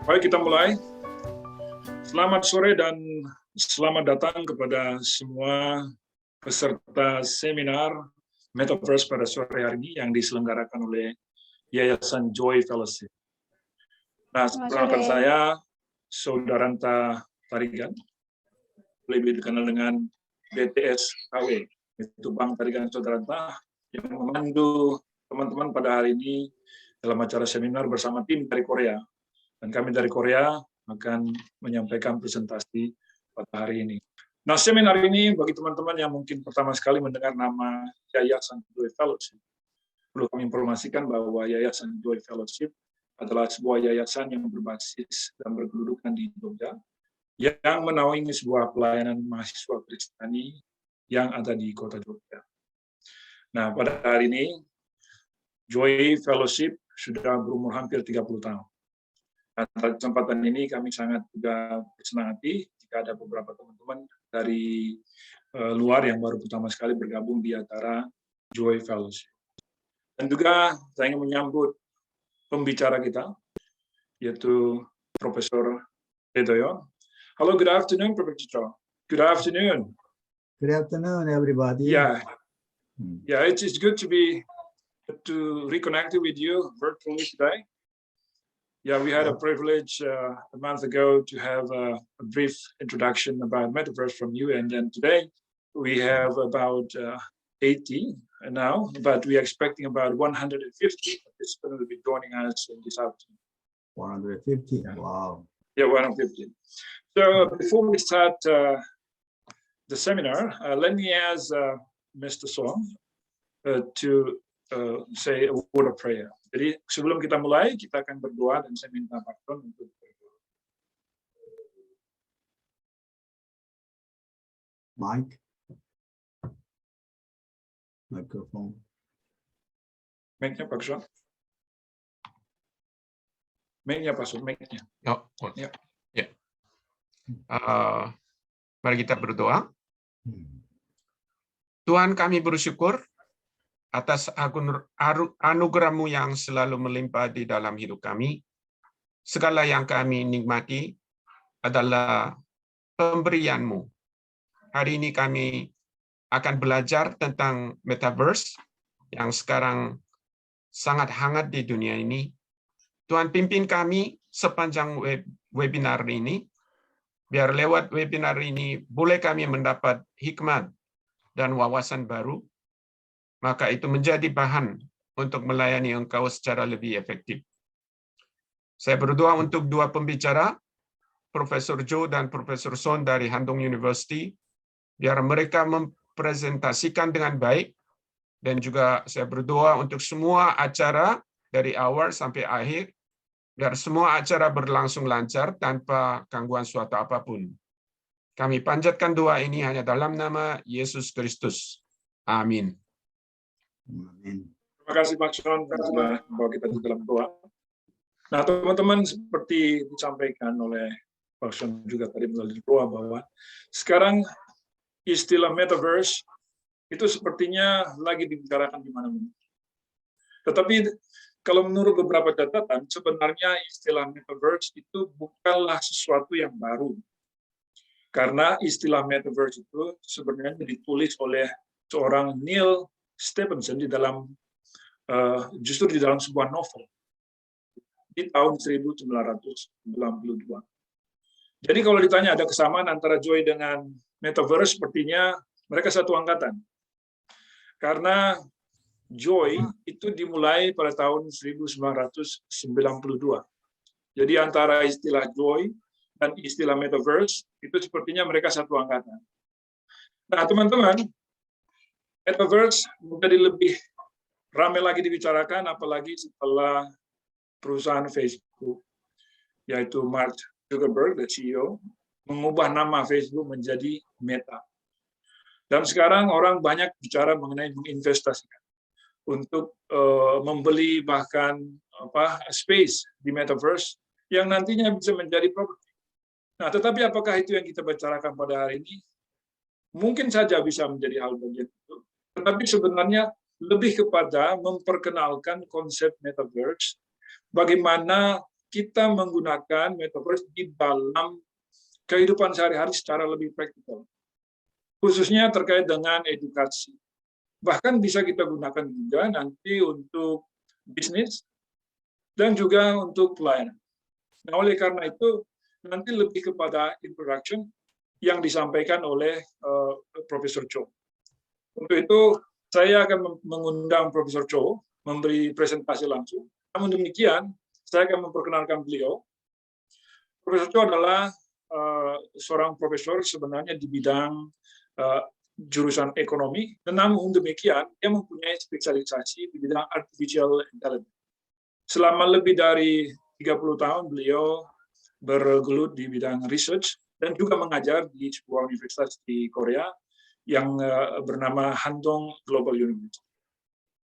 Baik, kita mulai. Selamat sore dan selamat datang kepada semua peserta seminar Metaverse pada sore hari ini yang diselenggarakan oleh Yayasan Joy Fellowship. Nah, perkenalkan saya, Saudara Tarigan, lebih dikenal dengan BTS-KW, itu Bang Tarigan Saudara yang memandu teman-teman pada hari ini dalam acara seminar bersama tim dari Korea. Dan kami dari Korea akan menyampaikan presentasi pada hari ini. Nah, seminar ini bagi teman-teman yang mungkin pertama sekali mendengar nama Yayasan Joy Fellowship, perlu kami informasikan bahwa Yayasan Joy Fellowship adalah sebuah yayasan yang berbasis dan berkedudukan di Jogja, yang menaungi sebuah pelayanan mahasiswa Kristiani yang ada di kota Jogja. Nah, pada hari ini, Joy Fellowship sudah berumur hampir 30 tahun. Pada kesempatan ini kami sangat juga bersenang hati jika ada beberapa teman-teman dari luar yang baru pertama sekali bergabung di acara Joy Fellowship. Dan juga saya ingin menyambut pembicara kita, yaitu Profesor Tedoyo. Hello, good afternoon, Professor. Good afternoon. Good afternoon, everybody. Yeah, it's good to reconnect with you virtually today. Yeah, we had a privilege a month ago to have a brief introduction about Metaverse from you, and then today we have about 80 now, but we are expecting about 150 participants will be joining us in this afternoon. 150, wow. Yeah, 150. So before we start the seminar, let me ask Mr. Song to say a word of prayer. Jadi sebelum kita mulai, kita akan berdoa dan saya minta Pak Ton untuk berdoa. Microphone. Mic-nya Pak Son. Mic-nya Pak Son, mic-nya. Oh, ya. Ya. Mari kita berdoa. Tuhan, kami bersyukur atas anugerah-Mu yang selalu melimpah di dalam hidup kami. Segala yang kami nikmati adalah pemberian-Mu. Hari ini kami akan belajar tentang Metaverse yang sekarang sangat hangat di dunia ini. Tuhan, pimpin kami sepanjang webinar ini, biar lewat webinar ini boleh kami mendapat hikmat dan wawasan baru, maka itu menjadi bahan untuk melayani Engkau secara lebih efektif. Saya berdoa untuk dua pembicara, Profesor Joe dan Profesor Son dari Handong University, biar mereka mempresentasikan dengan baik, dan juga saya berdoa untuk semua acara dari awal sampai akhir, biar semua acara berlangsung lancar tanpa gangguan suatu apapun. Kami panjatkan doa ini hanya dalam nama Yesus Kristus. Amin. Amin. Terima kasih Pak Son sudah membawa kita di dalam doa. Nah, teman-teman, seperti disampaikan oleh Pak Son juga tadi melalui doa bahwa sekarang istilah Metaverse itu sepertinya lagi dibicarakan di mana-mana. Tetapi kalau menurut beberapa catatan, sebenarnya istilah Metaverse itu bukanlah sesuatu yang baru. Karena istilah Metaverse itu sebenarnya ditulis oleh seorang Neil Stephenson justru di dalam sebuah novel di tahun 1992. Jadi kalau ditanya ada kesamaan antara Joy dengan Metaverse, sepertinya mereka satu angkatan. Karena Joy itu dimulai pada tahun 1992. Jadi antara istilah Joy dan istilah Metaverse itu sepertinya mereka satu angkatan. Nah, teman-teman, Metaverse menjadi lebih ramai lagi dibicarakan, apalagi setelah perusahaan Facebook, yaitu Mark Zuckerberg, the CEO, mengubah nama Facebook menjadi Meta. Dan sekarang orang banyak bicara mengenai menginvestasikan untuk membeli bahkan space di Metaverse yang nantinya bisa menjadi properti. Nah, tetapi apakah itu yang kita bicarakan pada hari ini? Mungkin saja bisa menjadi hal bagian itu. Tetapi sebenarnya lebih kepada memperkenalkan konsep Metaverse, bagaimana kita menggunakan Metaverse di dalam kehidupan sehari-hari secara lebih praktikal, khususnya terkait dengan edukasi. Bahkan bisa kita gunakan juga nanti untuk bisnis dan juga untuk pelayanan. Nah, oleh karena itu, nanti lebih kepada introduction yang disampaikan oleh Profesor Cho. Untuk itu, saya akan mengundang Profesor Cho memberi presentasi langsung. Namun demikian, saya akan memperkenalkan beliau. Profesor Cho adalah seorang profesor sebenarnya di bidang jurusan ekonomi, dan namun demikian, dia mempunyai spesialisasi di bidang artificial intelligence. Selama lebih dari 30 tahun, beliau bergelut di bidang research dan juga mengajar di sebuah universitas di Korea yang bernama Handong Global University.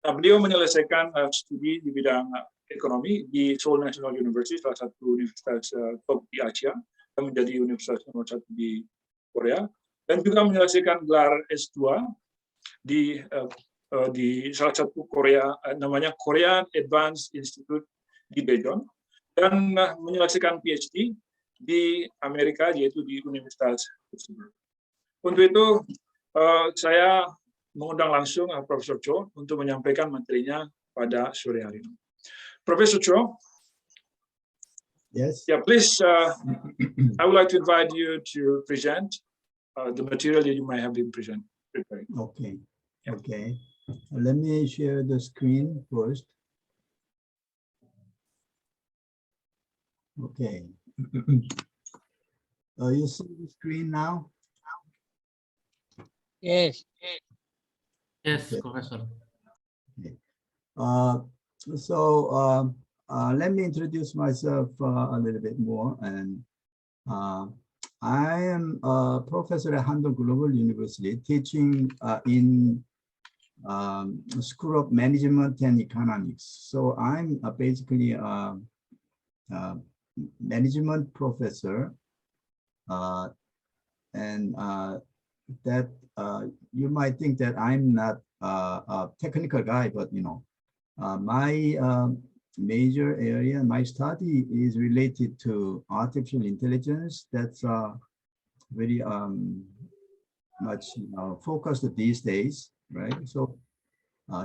Nah, beliau menyelesaikan studi di bidang ekonomi di Seoul National University, salah satu universitas top di Asia, yang menjadi universitas nomor 1 di Korea, dan juga menyelesaikan gelar S2 di salah satu Korea, namanya Korean Advanced Institute di Daejeon, dan menyelesaikan PhD di Amerika, yaitu di Universitas Pittsburgh. Untuk itu, saya mengundang langsung Profesor Cho untuk menyampaikan materinya pada sore hari ini. Profesor Cho, Yes. yeah, please, I would like to invite you to present the material that you might have been preparing. Okay. Yeah. Okay. Let me share the screen first. Okay. You see the screen now? Yes. Yes, Okay. Professor. Okay. Let me introduce myself a little bit more. And I am a professor at Handong Global University, teaching in School of Management and Economics. So I'm basically a management professor, and that you might think that I'm not a technical guy, but my major area, my study is related to artificial intelligence. That's very much focused these days, right? So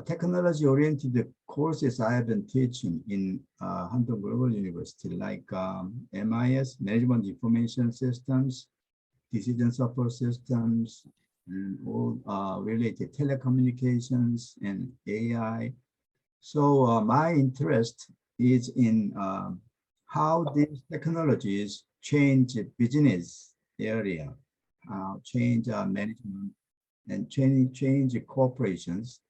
technology-oriented courses I have been teaching in Handong Global University, like MIS, Management Information Systems, Decision Support Systems, and all related telecommunications and AI. So my interest is in how these technologies change business area, change management, and change corporations.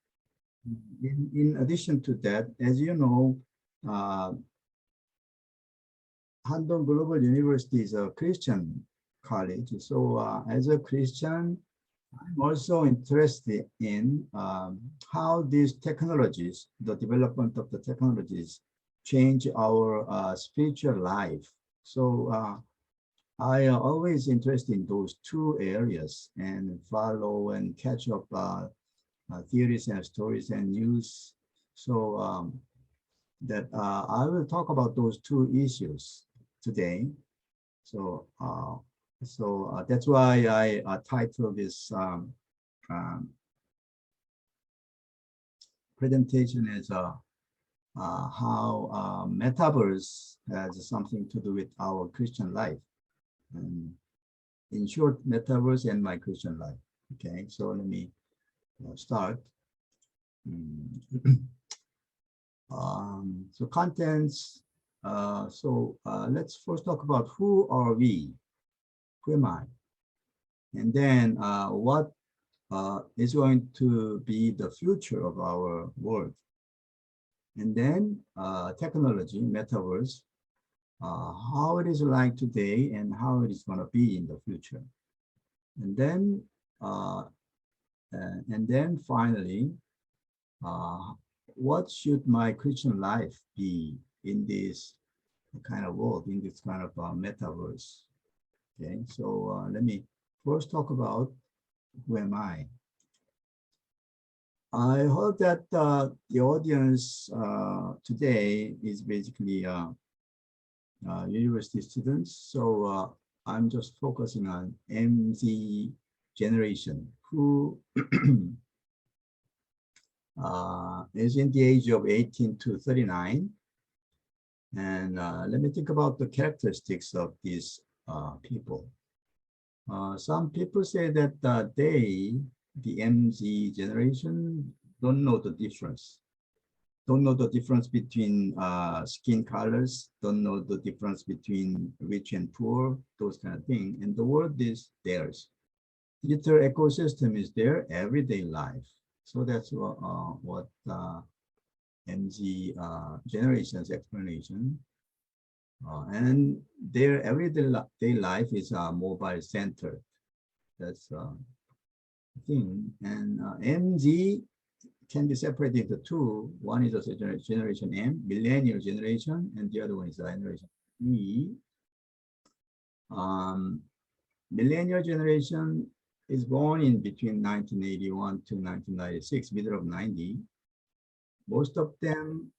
In addition to that, as you know, Handong Global University is a Christian college. So as a Christian, I'm also interested in how these technologies, the development of the technologies, change our spiritual life. So I am always interested in those two areas and follow and catch up theories and stories and news. So that I will talk about those two issues today. So that's why I titled this presentation as how Metaverse has something to do with our Christian life. And in short, Metaverse and my Christian life. Okay, so let me start. So contents. Let's first talk about who are we? Who am I? And then what is going to be the future of our world? And then technology, Metaverse, how it is like today and how it is going to be in the future. And then finally, what should my Christian life be in this kind of world, in this kind of Metaverse? Okay, so let me first talk about who am I. I hope that the audience today is basically university students. So I'm just focusing on MZ generation, who is in the age of 18 to 39. And let me think about the characteristics of these people. Some people say that the MZ generation, don't know the difference. Don't know the difference between skin colors, don't know the difference between rich and poor, those kind of things. And the world is theirs. Digital ecosystem is their everyday life. So that's what MZ generation's explanation. And their everyday life is mobile centered. That's the thing. And MZ can be separated into two. One is a generation M, millennial generation, and the other one is generation E. Millennial generation is born in between 1981 to 1996, middle of 90. Most of them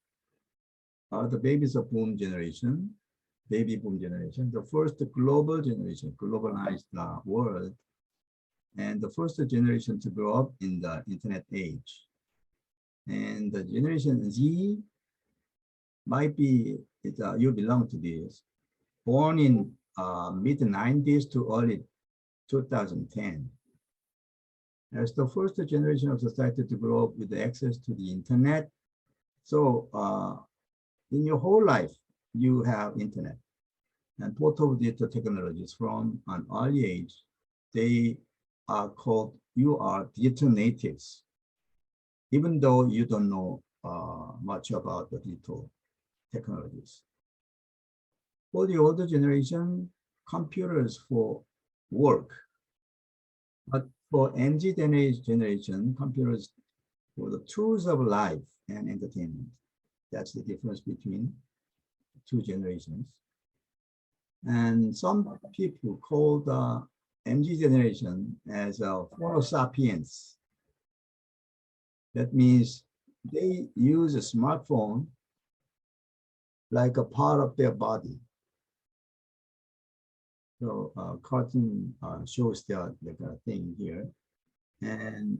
are the babies of boom generation, baby boom generation, the first global generation, globalized world, and the first generation to grow up in the internet age. And the generation Z might be, you belong to this, born in mid 90s to early 2010. As the first generation of society to grow up with access to the internet. So in your whole life, you have internet. And both of these technologies from an early age, they are called, you are digital natives, even though you don't know much about the digital technologies. For the older generation, computers for work. But for MZ generation, computers for the tools of life and entertainment. That's the difference between two generations. And some people call the MZ generation as a Homo sapiens. That means they use a smartphone like a part of their body. So cartoon shows that thing here. And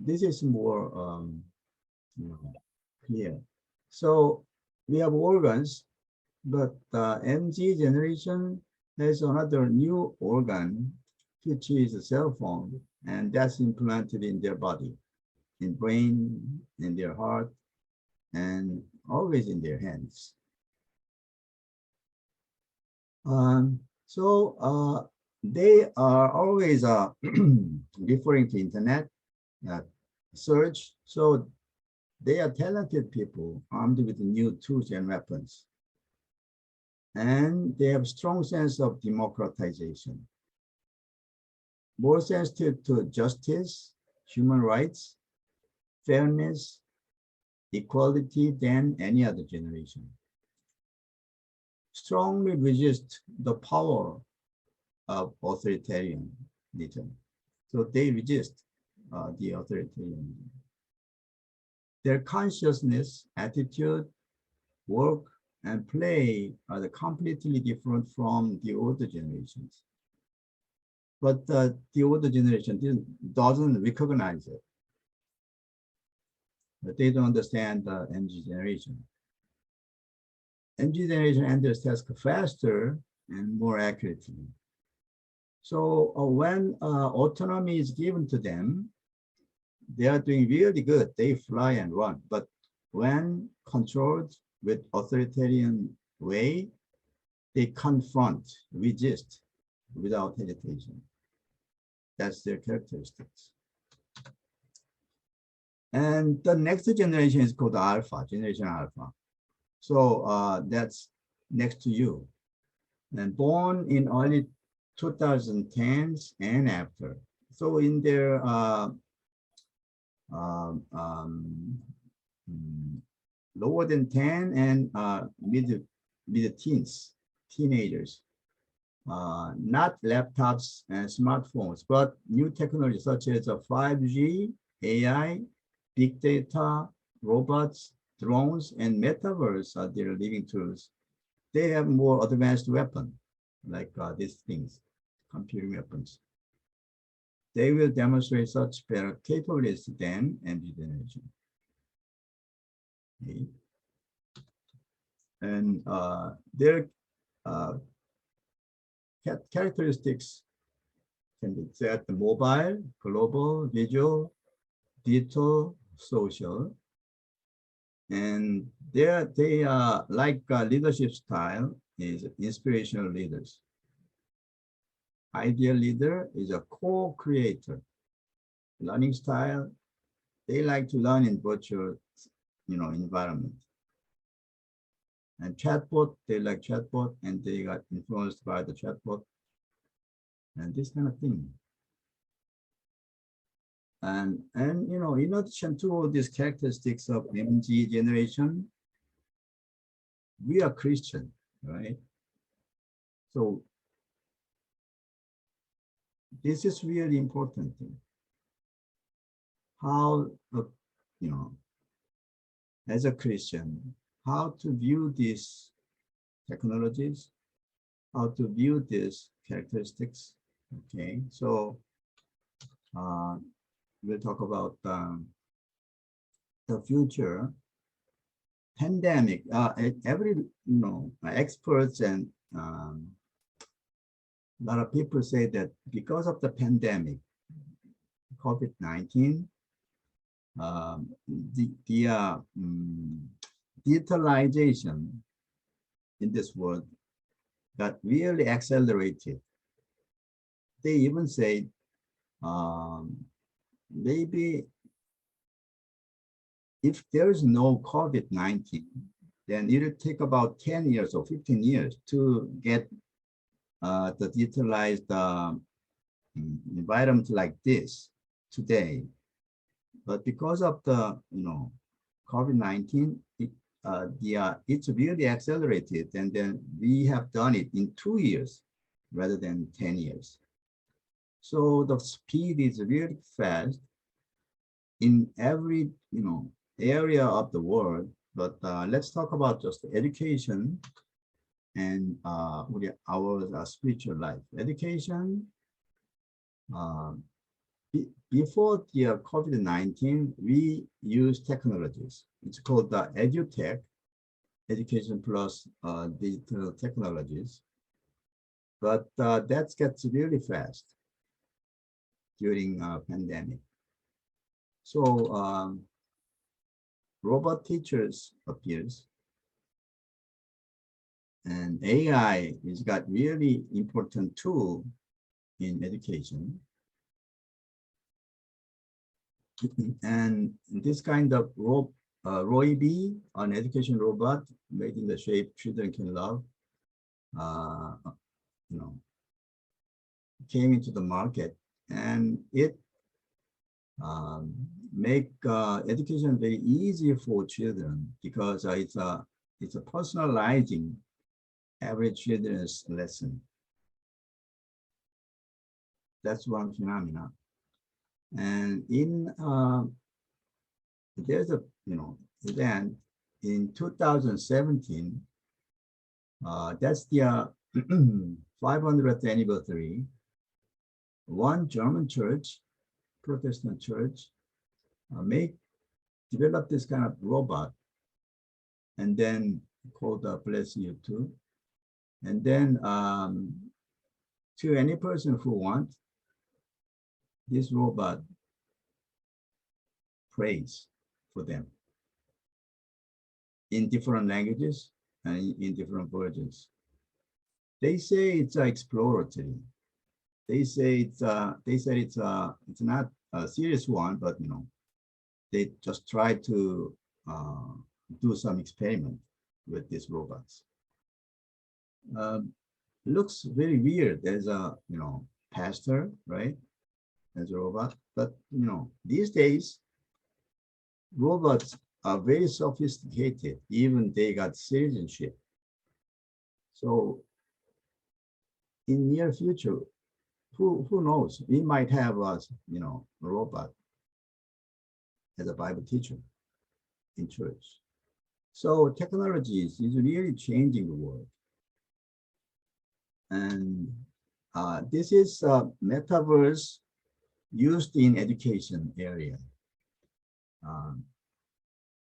this is more clear. So we have organs, but MZ generation has another new organ, which is a cell phone, and that's implanted in their body, in brain, in their heart, and always in their hands. So they are always referring to internet, search. So they are talented people armed with new tools and weapons. And they have strong sense of democratization. More sensitive to justice, human rights, fairness, equality than any other generation. Strongly resist the power of authoritarianism. So they resist the authoritarianism. Their consciousness, attitude, work, and play are completely different from the older generations. But the older generation doesn't recognize it. But they don't understand the MZ generation. MZ generation handles tasks faster and more accurately. So when autonomy is given to them, they are doing really good. They fly and run. But when controlled with authoritarian way, they confront, resist without hesitation. That's their characteristics. And the next generation is called Alpha, Generation Alpha. So that's next to you. And born in early 2010s and after. So in their lower than 10 and mid-teens, teenagers. Not laptops and smartphones, but new technology such as 5G, AI, big data, robots, drones and Metaverse are their living tools. They have more advanced weapons, like these things, computing weapons. They will demonstrate such better capabilities than MZ generation. Okay. And their characteristics can be set: mobile, global, visual, digital, social. And they are like leadership style is inspirational leaders. Ideal leader is a co-creator. Learning style, they like to learn in virtual, environment. And chatbot, they like chatbot, and they got influenced by the chatbot, and this kind of thing. And in addition to all these characteristics of MZ generation, we are Christian, right? So this is really important thing. How, as a Christian, how to view these technologies, how to view these characteristics. Okay, so we'll talk about the future. Pandemic. Every experts and a lot of people say that because of the pandemic, COVID-19, the digitalization in this world got really accelerated. They even say maybe if there is no COVID-19, then it will take about 10 years or 15 years to get the digitalized environment like this today. But because of the COVID-19, it's really accelerated, and then we have done it in 2 years rather than 10 years. So the speed is really fast in every area of the world. But let's talk about just education and our spiritual life. Education. Before the COVID-19, we use technologies. It's called the EduTech, education plus digital technologies. But that gets really fast during pandemic. So robot teachers appears, and AI has got really important tool in education. And this kind of Roy-B, an education robot made in the shape children can love, came into the market, and it make education very easy for children because it's a personalizing every children's lesson. That's one phenomenon. And in there's a event in 2017. That's the 500th anniversary. One German church, Protestant church, developed this kind of robot, and then called Bless You Too. And then to any person who wants, this robot prays for them in different languages and in different versions. They say it's exploratory. They say it's not a serious one, but they just try to do some experiment with these robots. Looks very weird. There's a pastor, right? As a robot, but these days robots are very sophisticated. Even they got citizenship. So in near future, who knows? We might have a robot as a Bible teacher in church. So technologies is really changing the world. And this is Metaverse used in education area.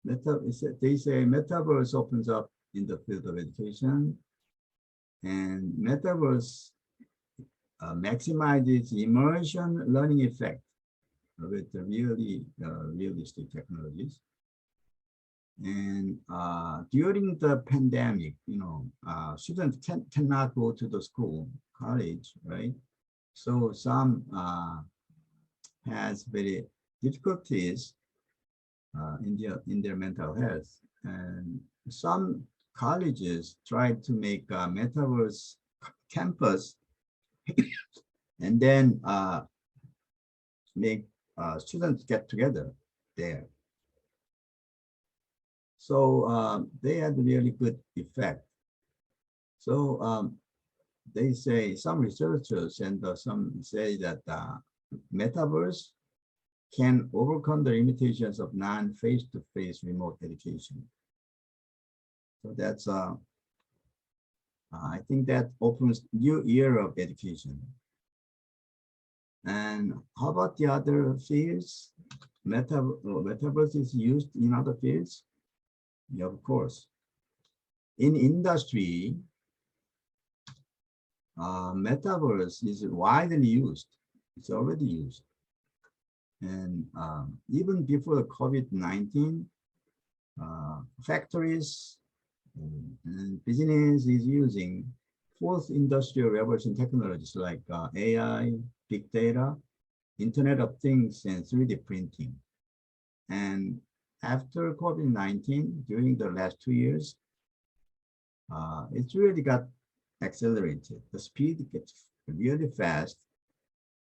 They say Metaverse opens up in the field of education, and Metaverse maximizes immersion learning effect with the really realistic technologies. And during the pandemic, students cannot go to the school, college, right? So some has very difficulties in their mental health, and some colleges try to make a Metaverse campus and then make students get together there. So they had really good effect. So they say, some researchers and some say that Metaverse can overcome the limitations of non-face-to-face remote education. So that's, I think that opens new era of education. And how about the other fields? Metaverse is used in other fields? Yeah, of course. In industry, Metaverse is widely used. It's already used. And even before the COVID-19, factories and business is using fourth industrial revolution technologies like AI, big data, Internet of Things, and 3D printing. And after COVID-19, during the last 2 years, it's really got accelerated. The speed gets really fast,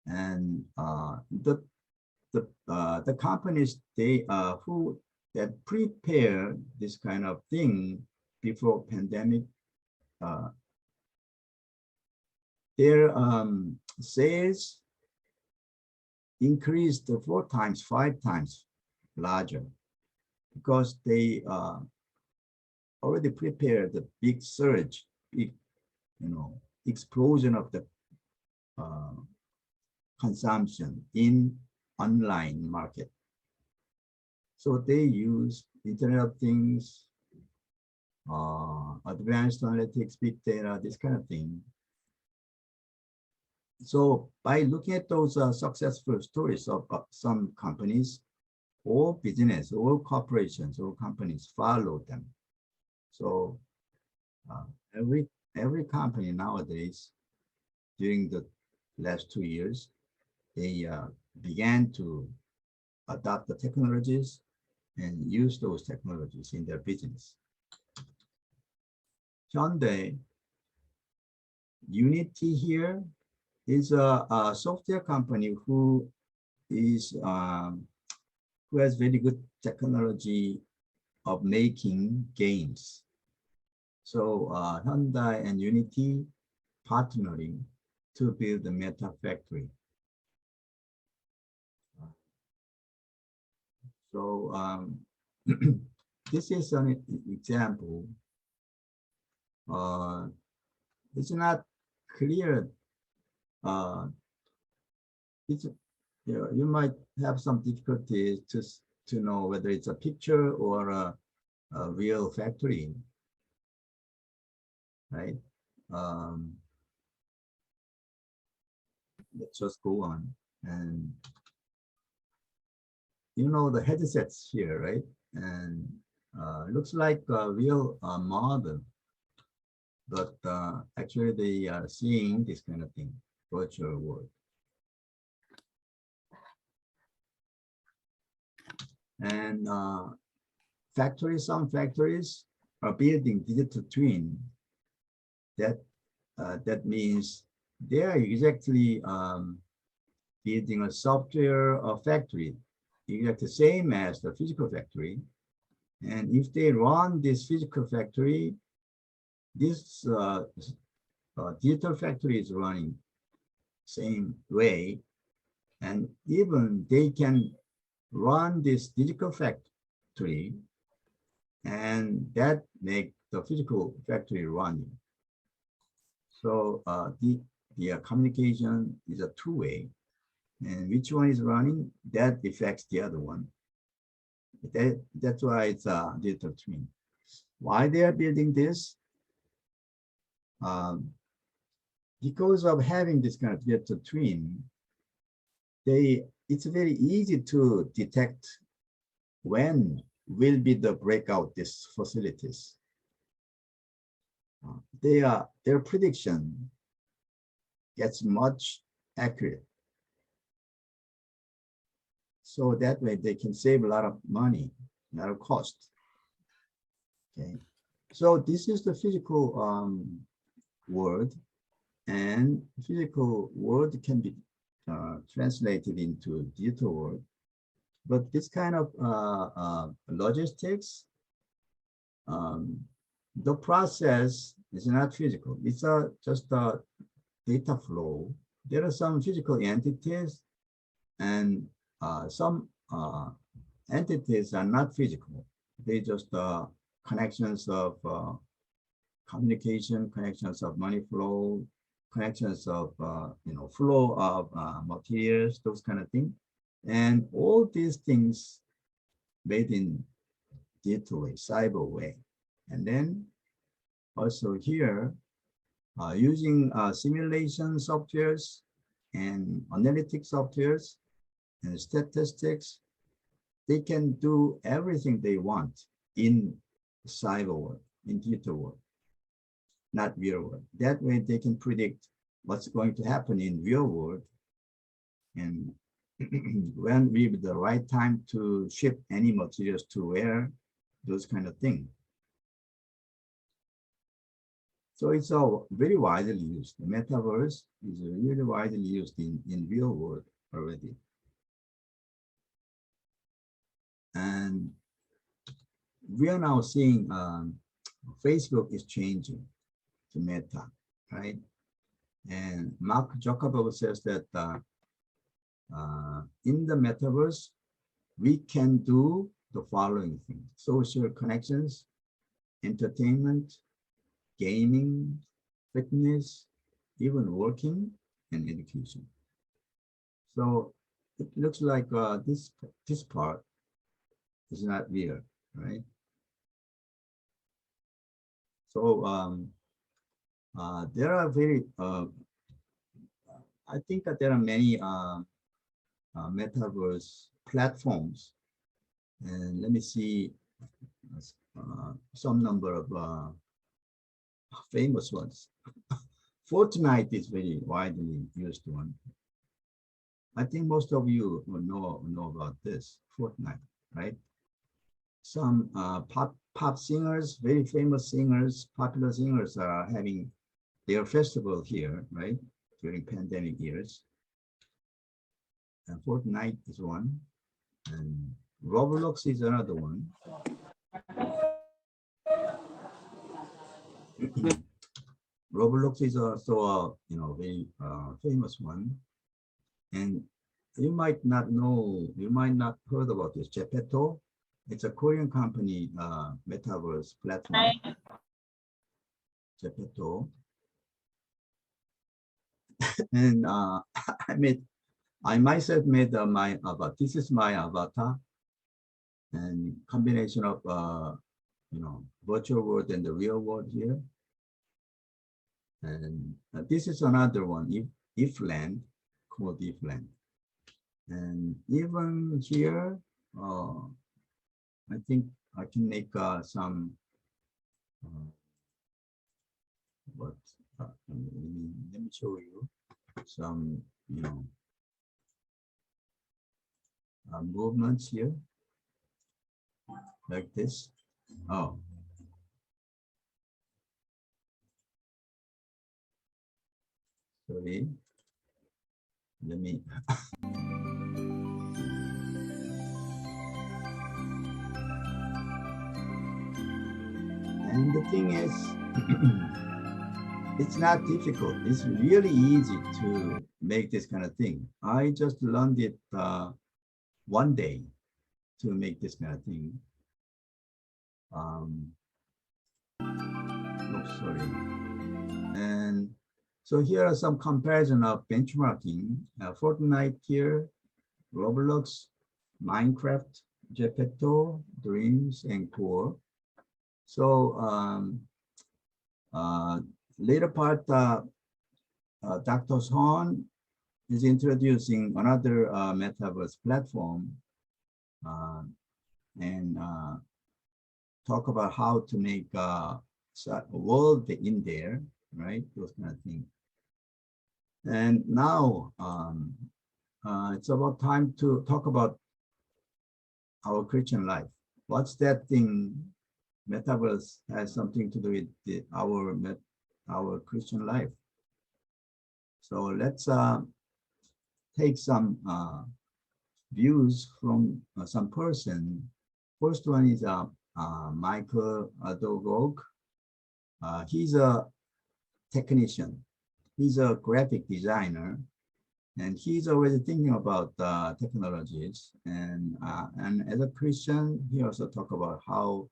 and the companies who that prepare this kind of thing before pandemic, their sales increased 4 times, 5 times larger, because they already prepared the big surge, big, explosion of the consumption in online market. So they use Internet of Things, advanced analytics, big data, this kind of thing. So by looking at those successful stories of some companies, all business, all corporations, all companies follow them. So every company nowadays, during the last 2 years, they began to adopt the technologies and use those technologies in their business. Hyundai, Unity here is a software company who has very good technology of making games. So Hyundai and Unity partnering to build the Meta Factory. So this is an example. It's not clear. You might have some difficulties to know whether it's a picture or a real factory, right? Let's just go on. And the headsets here, right? And it looks like a real model, but actually they are seeing this kind of thing, virtual world. And some factories are building digital twin. That means they are exactly building a software factory, exactly the same as the physical factory. And if they run this physical factory, this digital factory is running same way, and even they can run this digital factory and that make the physical factory running. So the communication is a two-way, and which one is running, that affects the other one. That's why it's a digital twin. Why they are building this? Because of having this kind of digital twin, it's very easy to detect when will be the breakout these facilities. Their prediction gets much accurate. So that way they can save a lot of money, a lot of cost. Okay, so this is the physical world, and physical world can be translated into digital world. But this kind of logistics, the process is not physical. It's just a data flow. There are some physical entities, and some entities are not physical. They just connections of communication, connections of money flow, connections of flow of materials, those kind of things. And all these things made in digital way, cyber way. And then also here, using simulation softwares and analytic softwares and statistics, they can do everything they want in cyber world, in digital world, not real world. That way they can predict what's going to happen in real world, and when we have the right time to ship any materials to where, those kind of things. So it's all very widely used. The metaverse is really widely used in real world already. And we are now seeing Facebook is changing to Meta, right? And Mark Zuckerberg says that in the metaverse, we can do the following things: social connections, entertainment, gaming, fitness, even working and education. So it looks like this part is not real, right? So there are very, I think that there are many metaverse platforms, and let me see some number of famous ones. Fortnite is very widely used one. I think most of you will know about this, Fortnite, right? Some pop singers, very famous singers, popular singers are having their festival here, right? During pandemic years. And Fortnite is one, and Roblox is another one. Roblox is also a very famous one, and you might not know, you might not heard about this. Geppetto, it's a Korean company, metaverse platform. Geppetto, and I myself made my avatar. This is my avatar, and combination of virtual world and the real world here. And this is another one, if land, called if land. And even here, I think I can make some. Let me show you some, movements here, like this. Oh. Sorry. Let me. And the thing is, it's not difficult. It's really easy to make this kind of thing. I just learned it one day to make this kind of thing. sorry. And so here are some comparison of benchmarking. Fortnite here, Roblox, Minecraft, Gepetto, Dreams, and Core. So later part, Dr. Son is introducing another Metaverse platform and talk about how to make a world in there, right? Those kind of things. And now it's about time to talk about our Christian life. What's that thing? Metaverse has something to do with our Christian life. So let's take some views from some person. First one is Michael Dogog. He's a technician. He's a graphic designer, and he's already thinking about technologies. And as a Christian, he also talk about how,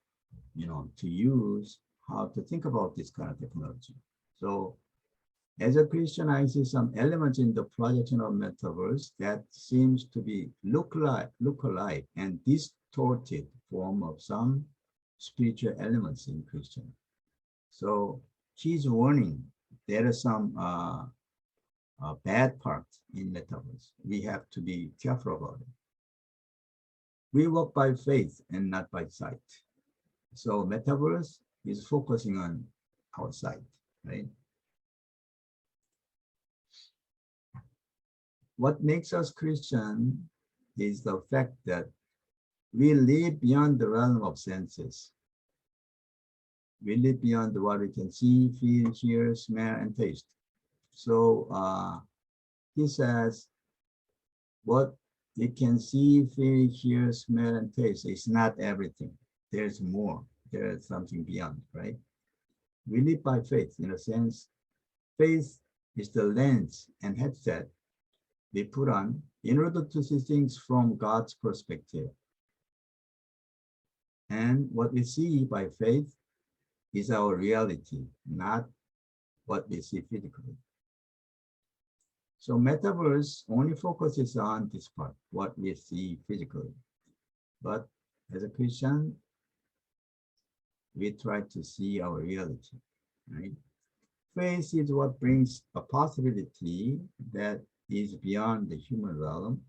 to use, how to think about this kind of technology. So as a Christian, I see some elements in the projection of Metaverse that seems to be look-alike and distorted form of some spiritual elements in Christian. So he's warning there are some bad parts in Metaverse. We have to be careful about it. We walk by faith and not by sight. So Metaverse is focusing on our sight, right? What makes us Christian is the fact that we live beyond the realm of senses. We live beyond what we can see, feel, hear, smell, and taste. So he says, what you can see, feel, hear, smell, and taste is not everything. There's more. There's something beyond, right? We live by faith. In a sense, faith is the lens and headset we put on in order to see things from God's perspective. And what we see by faith is our reality, not what we see physically. So Metaverse only focuses on this part, what we see physically. But as a Christian, we try to see our reality, right? Faith is what brings a possibility that is beyond the human realm.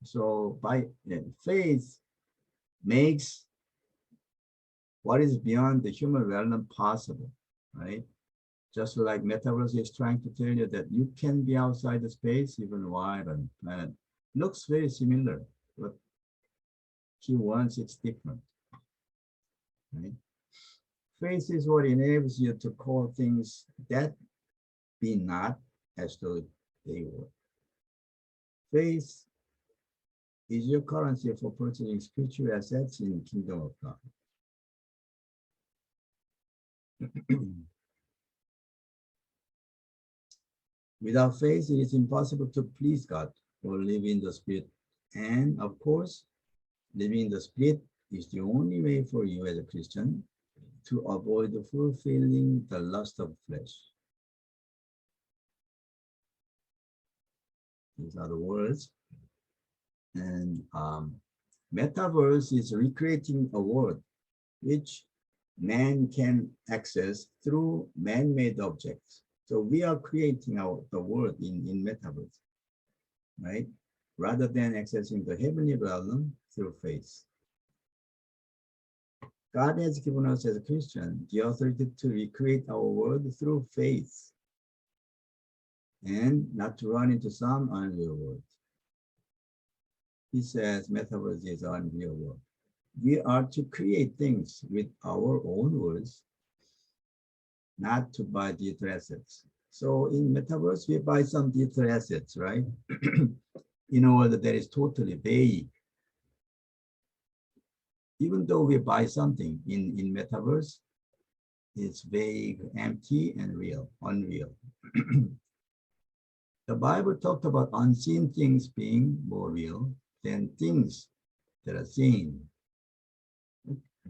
So by faith makes what is beyond the human realm possible, right? Just like Metaverse is trying to tell you that you can be outside the space, even while on planet. Looks very similar, but he wants it's different, right? Faith is what enables you to call things that be not as though they were. Faith is your currency for purchasing spiritual assets in the kingdom of God. Without faith, it is impossible to please God or live in the Spirit. And of course, living in the Spirit is the only way for you as a Christian to avoid fulfilling the lust of flesh. These are the words. And Metaverse is recreating a world which man can access through man-made objects. So we are creating the world in Metaverse, right? Rather than accessing the heavenly realm through faith. God has given us as a Christian the authority to recreate our world through faith and not to run into some unreal world. He says Metaverse is an unreal world. We are to create things with our own words, not to buy digital assets. So in Metaverse, we buy some digital assets, right? In a world that is totally vague. Even though we buy something in Metaverse, it's vague, empty, and unreal. The Bible talked about unseen things being more real than things that are seen.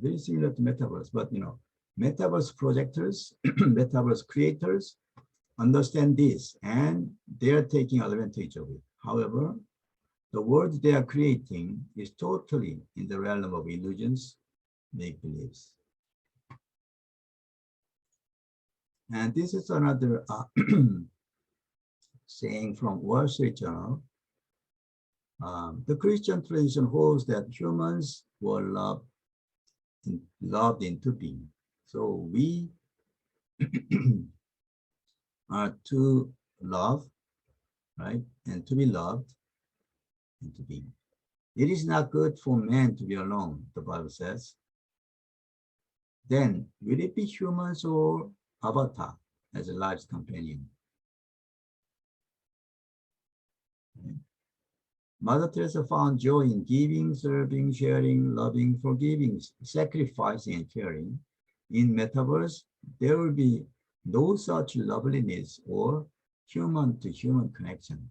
very similar to Metaverse, but Metaverse projectors, Metaverse creators understand this, and they are taking advantage of it. However, the world they are creating is totally in the realm of illusions, make-believes. And this is another saying from Wall Street Journal. The Christian tradition holds that humans were loved into being. So we are to love, right? And to be loved and to be. It is not good for man to be alone, the Bible says. Then will it be humans or avatar as a life's companion? Okay. Mother Teresa found joy in giving, serving, sharing, loving, forgiving, sacrificing, and caring. In Metaverse, there will be no such loveliness or human-to-human connection.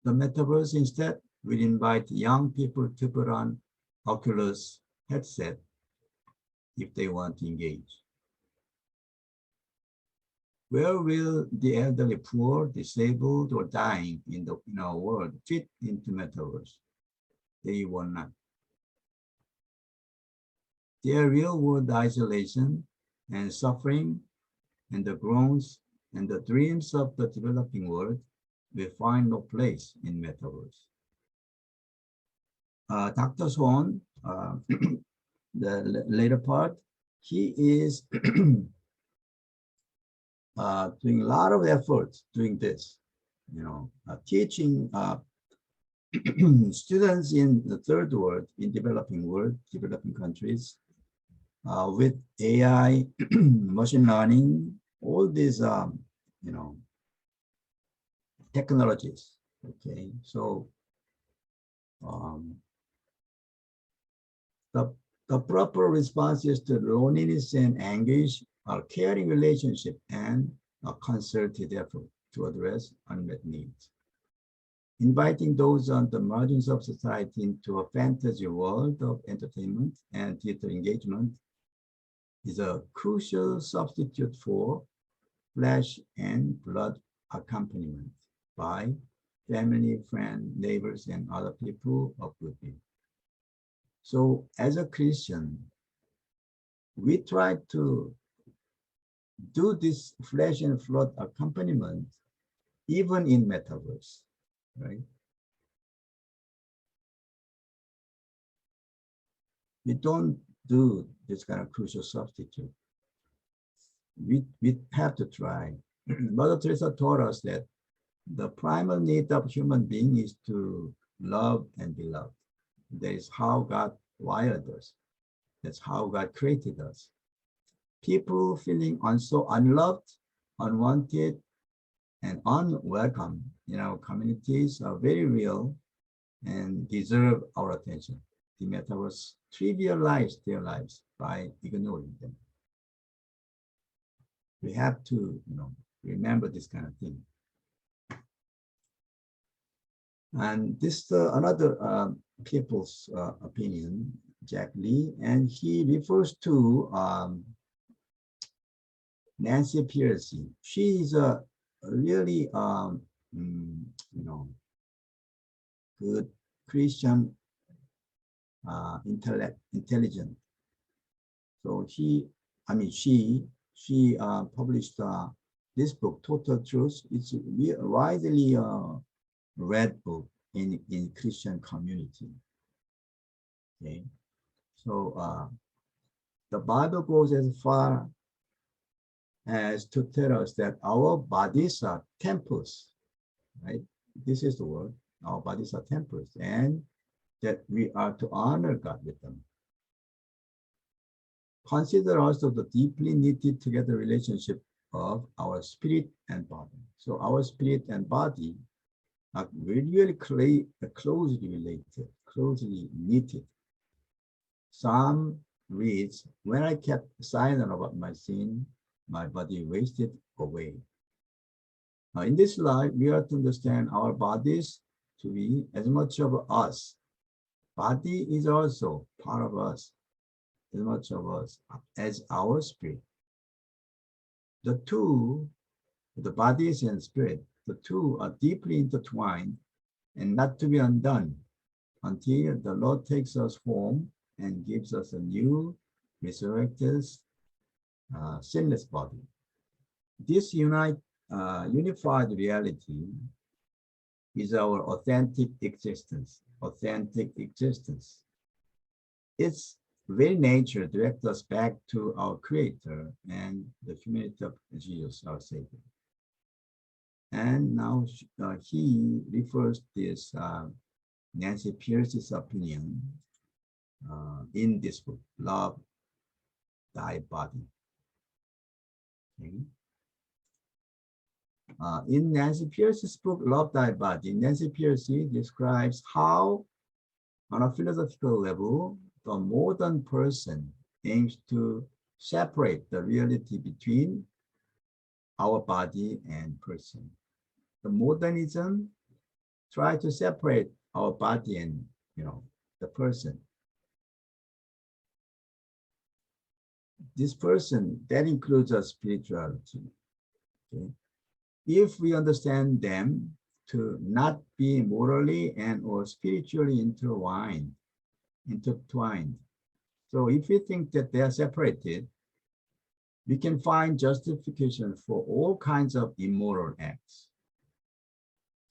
The Metaverse instead will invite young people to put on Oculus headset if they want to engage. Where will the elderly, poor, disabled, or dying in our world fit into Metaverse? They will not. Their real-world isolation and suffering and the groans and the dreams of the developing world will find no place in Metaverse. Dr. Swan, the later part, he is doing a lot of effort doing this, teaching students in the third world, in developing countries, with AI, machine learning, all these, technologies. Okay, so the proper responses to loneliness and anguish are caring relationship and a concerted effort to address unmet needs. Inviting those on the margins of society into a fantasy world of entertainment and theater engagement is a crucial substitute for flesh and blood accompaniment by family, friends, neighbors, and other people of goodwill. So as a Christian, we try to do this flesh and blood accompaniment even in Metaverse, right? We don't do this kind of crucial substitute. We have to try. Mother Teresa taught us that the primal need of human being is to love and be loved. That is how God wired us. That's how God created us. People feeling so unloved, unwanted, and unwelcome in our communities are very real and deserve our attention. The Metaverse trivialized their lives by ignoring them. We have to, remember this kind of thing. And this another people's opinion, Jack Lee, and he refers to Nancy Pearcey. She is a really, good Christian intelligent. So she published this book, Total Truth. It's a widely read book in Christian community. Okay, so the Bible goes as far as to tell us that our bodies are temples, right? This is the word. Our bodies are temples, and that we are to honor God with them. Consider also the deeply knitted together relationship of our spirit and body. So our spirit and body are really closely related, closely knitted. Psalm reads, when I kept silent about my sin, my body wasted away. Now in this life, we are to understand our bodies to be as much of us body is also part of us, as much of us as our spirit. The two, the bodies and spirit, the two are deeply intertwined and not to be undone until the Lord takes us home and gives us a new, resurrected, sinless body. This unified reality is our authentic existence. Authentic existence. Its very nature directs us back to our Creator and the humanity of Jesus, our Savior. And now he refers this Nancy Pierce's opinion in this book, Love Thy Body. Okay. In Nancy Pierce's book, Love Thy Body, Nancy Pierce describes how, on a philosophical level, the modern person aims to separate the reality between our body and person. The modernism tries to separate our body and, the person. This person, that includes our spirituality. Okay? If we understand them to not be morally and or spiritually intertwined. So if we think that they are separated, we can find justification for all kinds of immoral acts.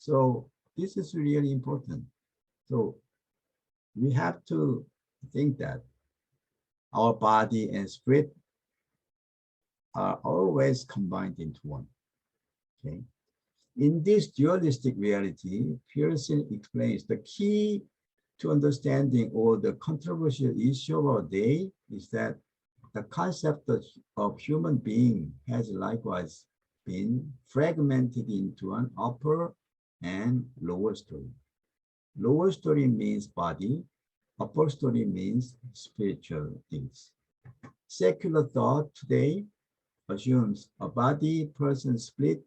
So this is really important. So we have to think that our body and spirit are always combined into one. Okay. In this dualistic reality, Pearson explains the key to understanding all the controversial issue of our day is that the concept of human being has likewise been fragmented into an upper and lower story. Lower story means body, upper story means spiritual things. Secular thought today assumes a body-person split,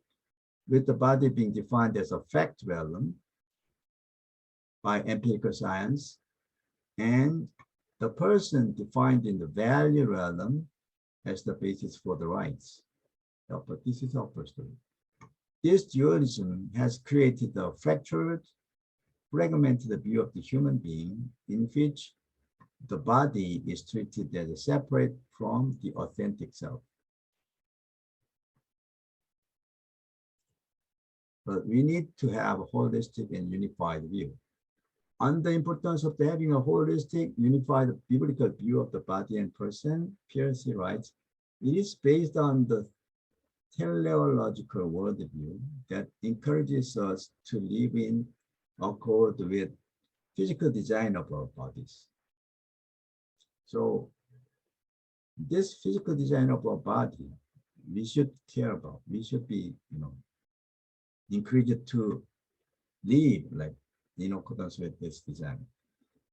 with the body being defined as a fact realm by empirical science, and the person defined in the value realm as the basis for the rights. But this is upper story. This dualism has created a fractured, fragmented view of the human being in which the body is treated as separate from the authentic self. But we need to have a holistic and unified view. On the importance of having a holistic, unified biblical view of the body and person, Pierce writes, it is based on the teleological worldview that encourages us to live in accord with physical design of our bodies. So this physical design of our body, we should care about. We should be, encouraged to live like in accordance with this design.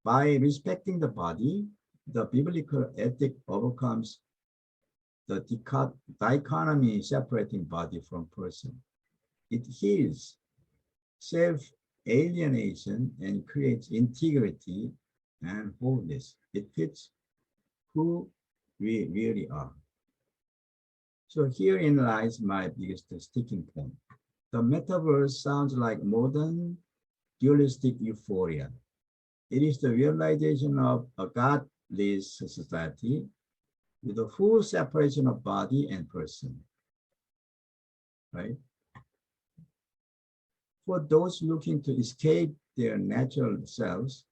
By respecting the body, the biblical ethic overcomes the dichotomy separating body from person. It heals self-alienation and creates integrity and wholeness. It fits who we really are. So herein lies my biggest sticking point. The metaverse sounds like modern dualistic euphoria. It is the realization of a godless society with a full separation of body and person, right? For those looking to escape their natural selves,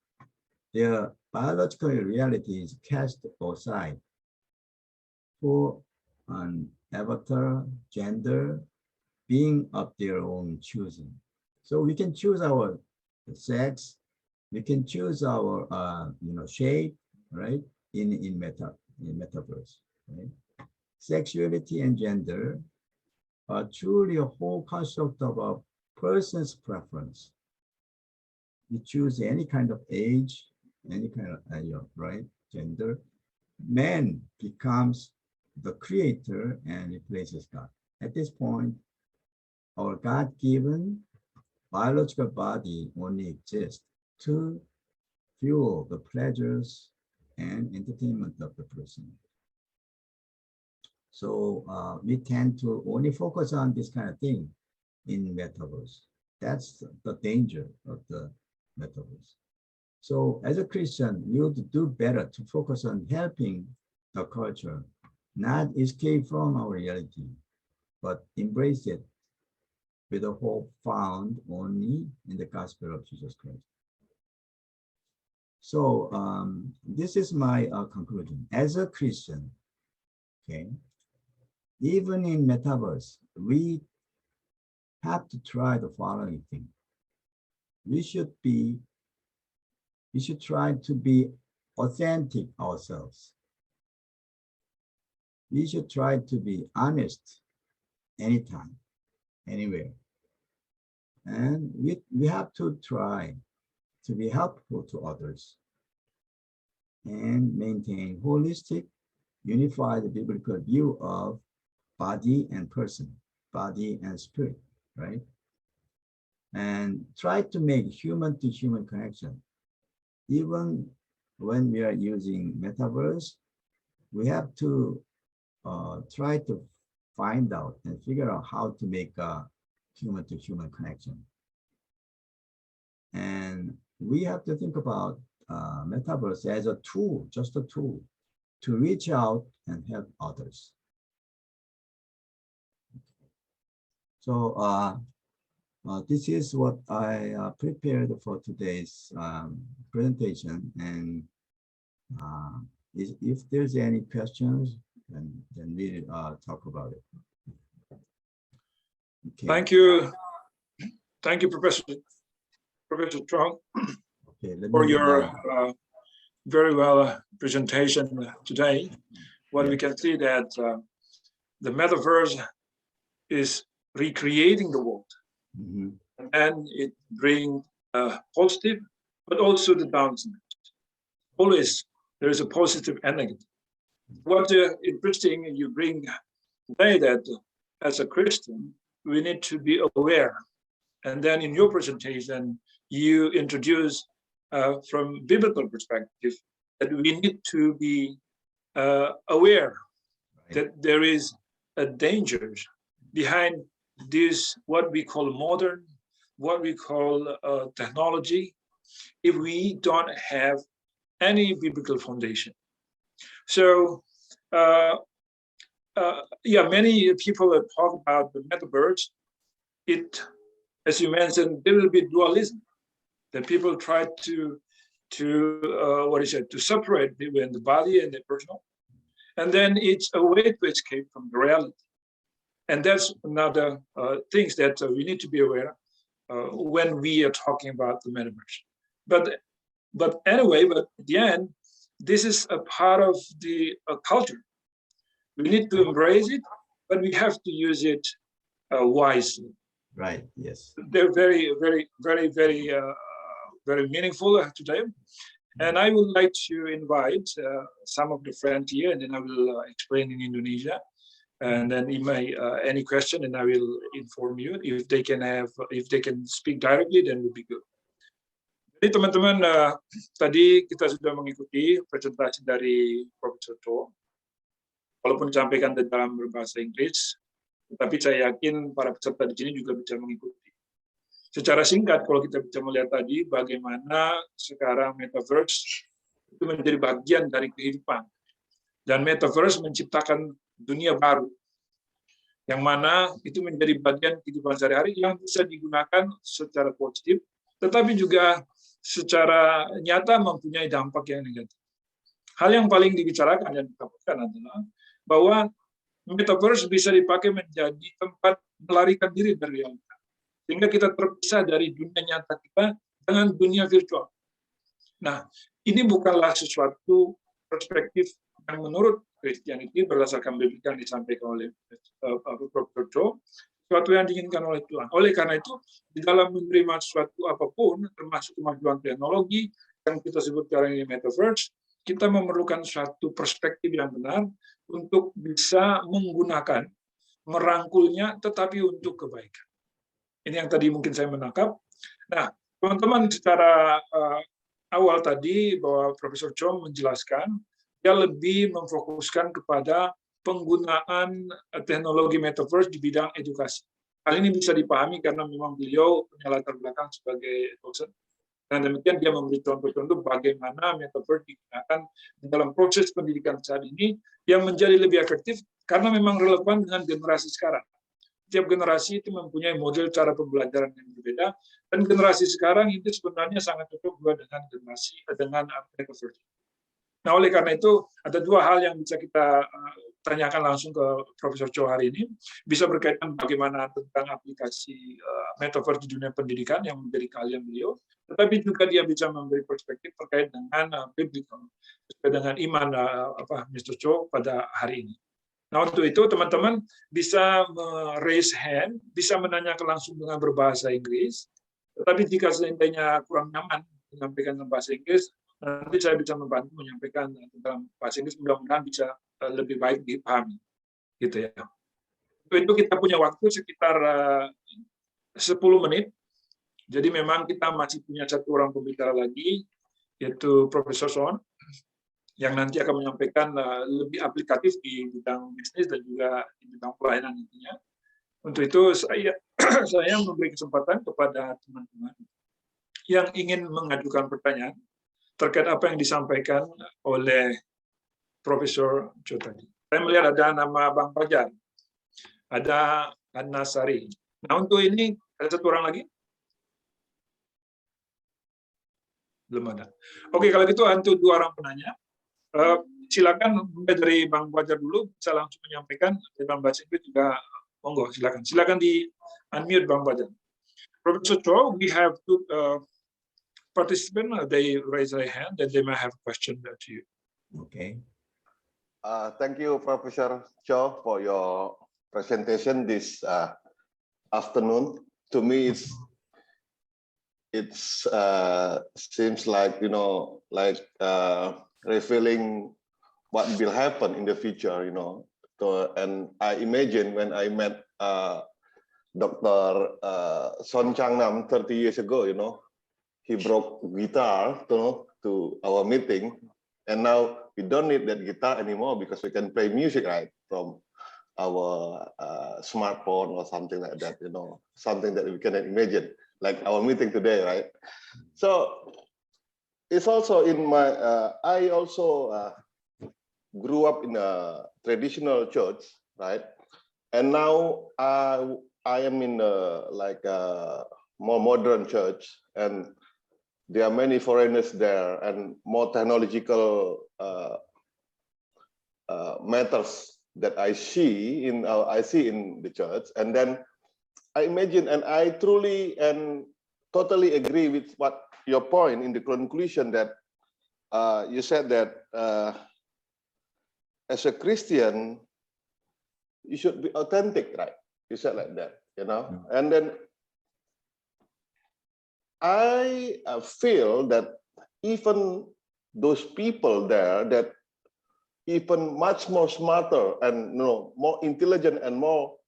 their biological reality is cast aside for an avatar, gender, being of their own choosing. So we can choose our sex, we can choose our shape, right? In metaverse, right? Sexuality and gender are truly a whole construct of a person's preference. You choose any kind of age, any kind of right gender. Man becomes the creator and replaces God. At this point, our God-given biological body only exists to fuel the pleasures and entertainment of the person. So we tend to only focus on this kind of thing in Metaverse. That's the danger of the Metaverse. So as a Christian, we would do better to focus on helping the culture, not escape from our reality, but embrace it with a hope found only in the gospel of Jesus Christ. So this is my conclusion. As a Christian, okay, even in Metaverse, we have to try the following thing. We should try to be authentic ourselves. We should try to be honest anytime, anywhere. And we have to try to be helpful to others and maintain holistic, unified biblical view of body and person, body and spirit, right? And try to make human-to-human connection. Even when we are using Metaverse, we have to try to find out and figure out how to make a human-to-human connection. And we have to think about Metaverse as a tool, just a tool, to reach out and help others. So this is what I prepared for today's presentation. And if there's any questions, then we'll talk about it. Okay. Thank you, Professor Trong, Okay, for your very well presentation today. What we can see that the Metaverse is recreating the world, and it brings positive, but also the downside. Always there is a positive and negative. What interesting you bring today that as a Christian, we need to be aware. And then in your presentation, you introduce from biblical perspective that we need to be aware that there is a danger behind this, what we call modern, what we call technology, if we don't have any biblical foundation. So, yeah, many people that talk about the Metaverse. It, as you mentioned, there will be dualism. That people try to separate between the body and the personal, and then it's a way to escape from the reality. And that's another things that we need to be aware when we are talking about the Metaverse. But anyway, but at the end, this is a part of the culture. We need to embrace it, but we have to use it wisely. Right. Yes. They're very, very, very, very, very meaningful today. And I would like to invite some of the friends here, and then I will explain in Indonesia. And then you may any question, and I will inform you if they can speak directly, then would be good. Jadi teman-teman, tadi kita sudah mengikuti presentasi dari Profesor To, walaupun disampaikan dalam berbahasa Inggris, tetapi saya yakin para peserta di sini juga bisa mengikuti. Secara singkat, kalau kita bisa melihat tadi bagaimana sekarang Metaverse itu menjadi bagian dari kehidupan, dan Metaverse menciptakan dunia baru, yang mana itu menjadi bagian kehidupan sehari-hari yang bisa digunakan secara positif, tetapi juga secara nyata mempunyai dampak yang negatif. Hal yang paling dibicarakan dan dikatakan adalah bahwa Metaverse bisa dipakai menjadi tempat melarikan diri dari realita, sehingga kita terpisah dari dunia nyata kita dengan dunia virtual. Nah, ini bukanlah sesuatu perspektif yang menurut Christianity berdasarkan Biblia yang disampaikan oleh Profesor To, sesuatu yang diinginkan oleh Tuhan. Oleh karena itu, di dalam menerima sesuatu apapun, termasuk kemajuan teknologi yang kita sebut sekarang ini Metaverse, kita memerlukan suatu perspektif yang benar untuk bisa menggunakan, merangkulnya, tetapi untuk kebaikan. Ini yang tadi mungkin saya menangkap. Nah, teman-teman secara awal tadi bahwa Profesor Cho menjelaskan dia lebih memfokuskan kepada penggunaan teknologi Metaverse di bidang edukasi. Hal ini bisa dipahami karena memang beliau punya latar belakang sebagai dosen. Dan demikian dia memberi contoh-contoh bagaimana Metaverse digunakan dalam proses pendidikan saat ini yang menjadi lebih efektif karena memang relevan dengan generasi sekarang. Setiap generasi itu mempunyai model cara pembelajaran yang berbeda, dan generasi sekarang itu sebenarnya sangat cocok juga dengan Metaverse. Nah, oleh karena itu ada dua hal yang bisa kita tanyakan langsung ke Profesor Cho hari ini. Bisa berkaitan bagaimana tentang aplikasi Metaverse di dunia pendidikan yang menjadi keahlian beliau, tetapi juga dia bisa memberi perspektif terkait dengan biblical, terkait dengan iman Mr. Cho pada hari ini. Nah, untuk itu teman-teman bisa raise hand, bisa menanyakan langsung dengan berbahasa Inggris. Tetapi jika seandainya kurang nyaman menyampaikan dalam bahasa Inggris, nanti saya bisa membantu menyampaikan dalam bahasa Inggris, mudah-mudahan bisa lebih baik dipahami. Gitu ya. Untuk itu kita punya waktu sekitar 10 menit. Jadi memang kita masih punya satu orang pembicara lagi, yaitu Profesor Son, yang nanti akan menyampaikan lebih aplikatif di bidang bisnis dan juga di bidang pelayanan intinya. Untuk itu saya memberi kesempatan kepada teman-teman yang ingin mengajukan pertanyaan terkait apa yang disampaikan oleh Profesor Cho tadi. Saya melihat ada nama Bang Fajar, ada Anna Sari. Nah, untuk ini ada satu orang lagi? Belum ada. Oke, kalau gitu untuk dua orang penanya. Silakan mulai dari Bang Fajar dulu, bisa langsung menyampaikan dalam bahasa Inggris juga. Monggo, silakan di unmute Bang Fajar. Professor Cho, we have two participants. They raise their hand and they may have a question to you. Okay. Thank you, Professor Cho, for your presentation this afternoon. To me, it seems like revealing what will happen in the future, So, and I imagine when I met Dr. Son Changnam 30 years ago, he brought guitar to our meeting, and now we don't need that guitar anymore because we can play music right from our smartphone or something like that, something that we cannot imagine, like our meeting today, right? So it's also in my, I also grew up in a traditional church, right? And now I am in a more modern church, and there are many foreigners there and more technological matters that I see in the church. And then I imagine, and I truly and totally agree with what your point in the conclusion that you said that as a Christian, you should be authentic, right? You said like that, And then I feel that even those people there that even much more smarter and more intelligent and more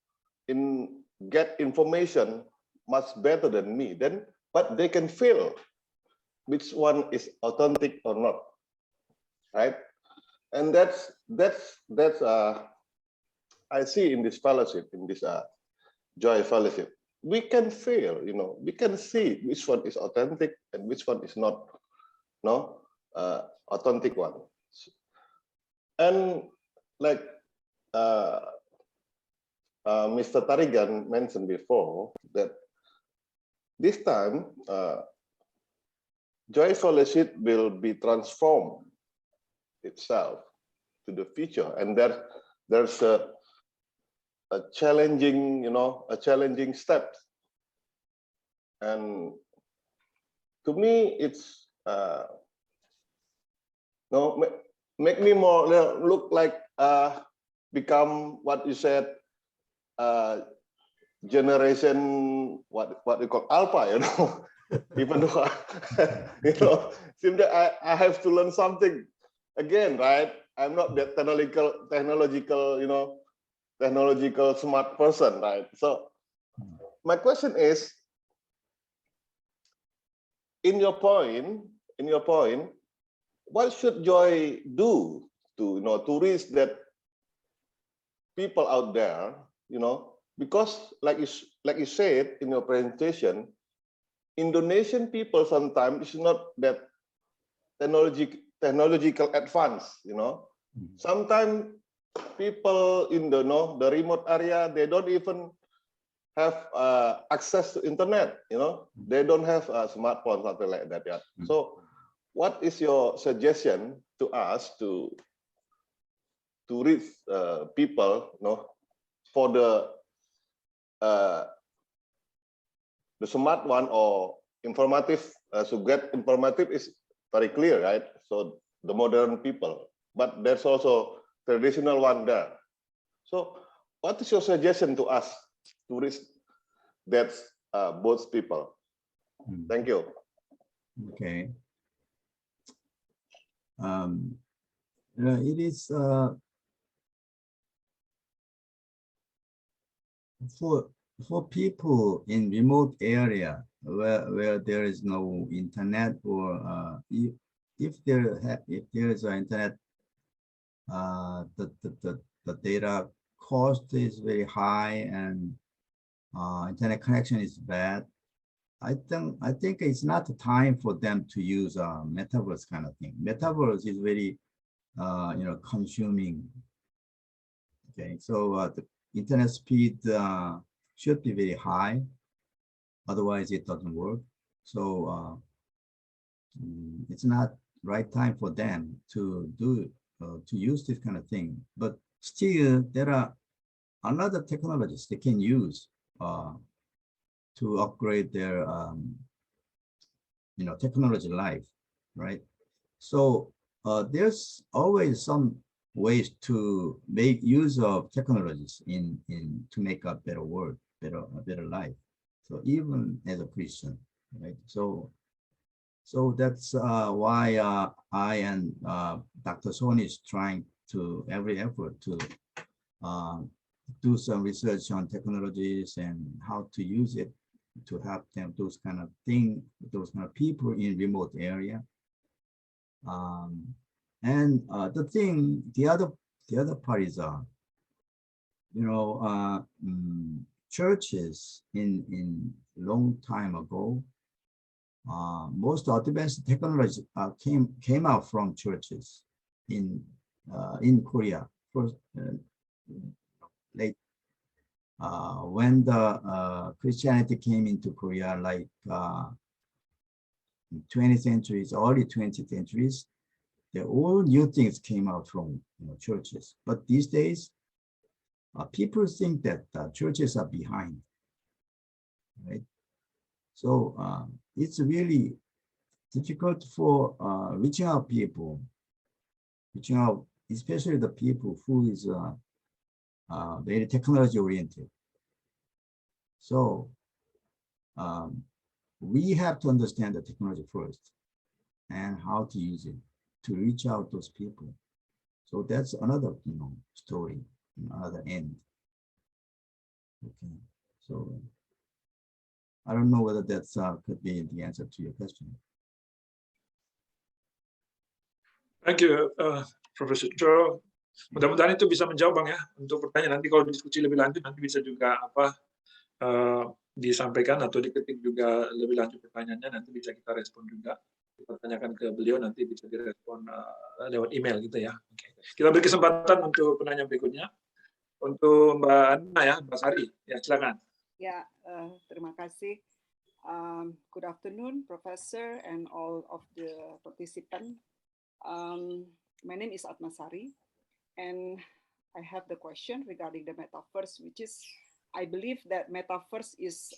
get information much better than me, but they can feel which one is authentic or not, right? And that's I see in this fellowship, in this Joy Fellowship, we can feel, we can see which one is authentic and which one is not, authentic one. And like Mr. Tarigan mentioned before, that this time Joy Fellowship will be transformed itself to the future, and there's a challenging, a challenging step. And to me, it's make me more look like become what you said, generation what you call alpha, even though seems that I have to learn something again, right? I'm not that technological smart person, right? So my question is, in your point, in your point, what should Joy do to to reach that people out there, because like you said in your presentation, Indonesian people sometimes is not that technological advance, Sometimes people in the remote area, they don't even have access to internet, they don't have a smartphone, something like that. Yeah. So what is your suggestion to us to reach people, for the smart one or informative? So get informative is very clear, right? So the modern people, but there's also traditional one there. So what is your suggestion to us to reach that both people? Thank you. Okay. It is for people in remote area where there is no internet, or if there is an internet, the data cost is very high and internet connection is bad. I think it's not the time for them to use Metaverse kind of thing. Metaverse is very consuming. Okay, so the internet speed should be very high, otherwise it doesn't work. So it's not right time for them to use this kind of thing. But still, there are another technologies they can use to upgrade their technology life, right? So there's always some ways to make use of technologies to make a better world, a better life. So even as a Christian, right? So that's why I and Dr. Son is trying to every effort to do some research on technologies and how to use it to help them, those kind of people in remote area. And the other part is, churches in long time ago, most advanced technology came out from churches in Korea. First, late when the Christianity came into Korea, like 20th centuries, early 20th centuries, all new things came out from churches. But these days, people think that churches are behind, right? So it's really difficult for reaching out people, especially the people who is very technology oriented. So we have to understand the technology first and how to use it to reach out those people. So that's another story, another end. Okay, so I don't know whether that's could be the answer to your question. Thank you, Professor Cho. Mudah-mudahan itu bisa menjawab, Bang, ya, untuk pertanyaan. Nanti kalau diskusi lebih lanjut nanti bisa juga disampaikan atau diketik juga lebih lanjut pertanyaannya, nanti bisa kita respon juga. Kita tanyakan ke beliau, nanti bisa direspon lewat email gitu ya. Oke. Kita beri kesempatan untuk penanya berikutnya. Untuk Mbak Anna ya, Mbak Sari. Ya, silakan. Ya, terima kasih. Good afternoon, Professor and all of the participants. My name is Atma Sari, and I have the question regarding the Metaverse, which is, I believe that Metaverse is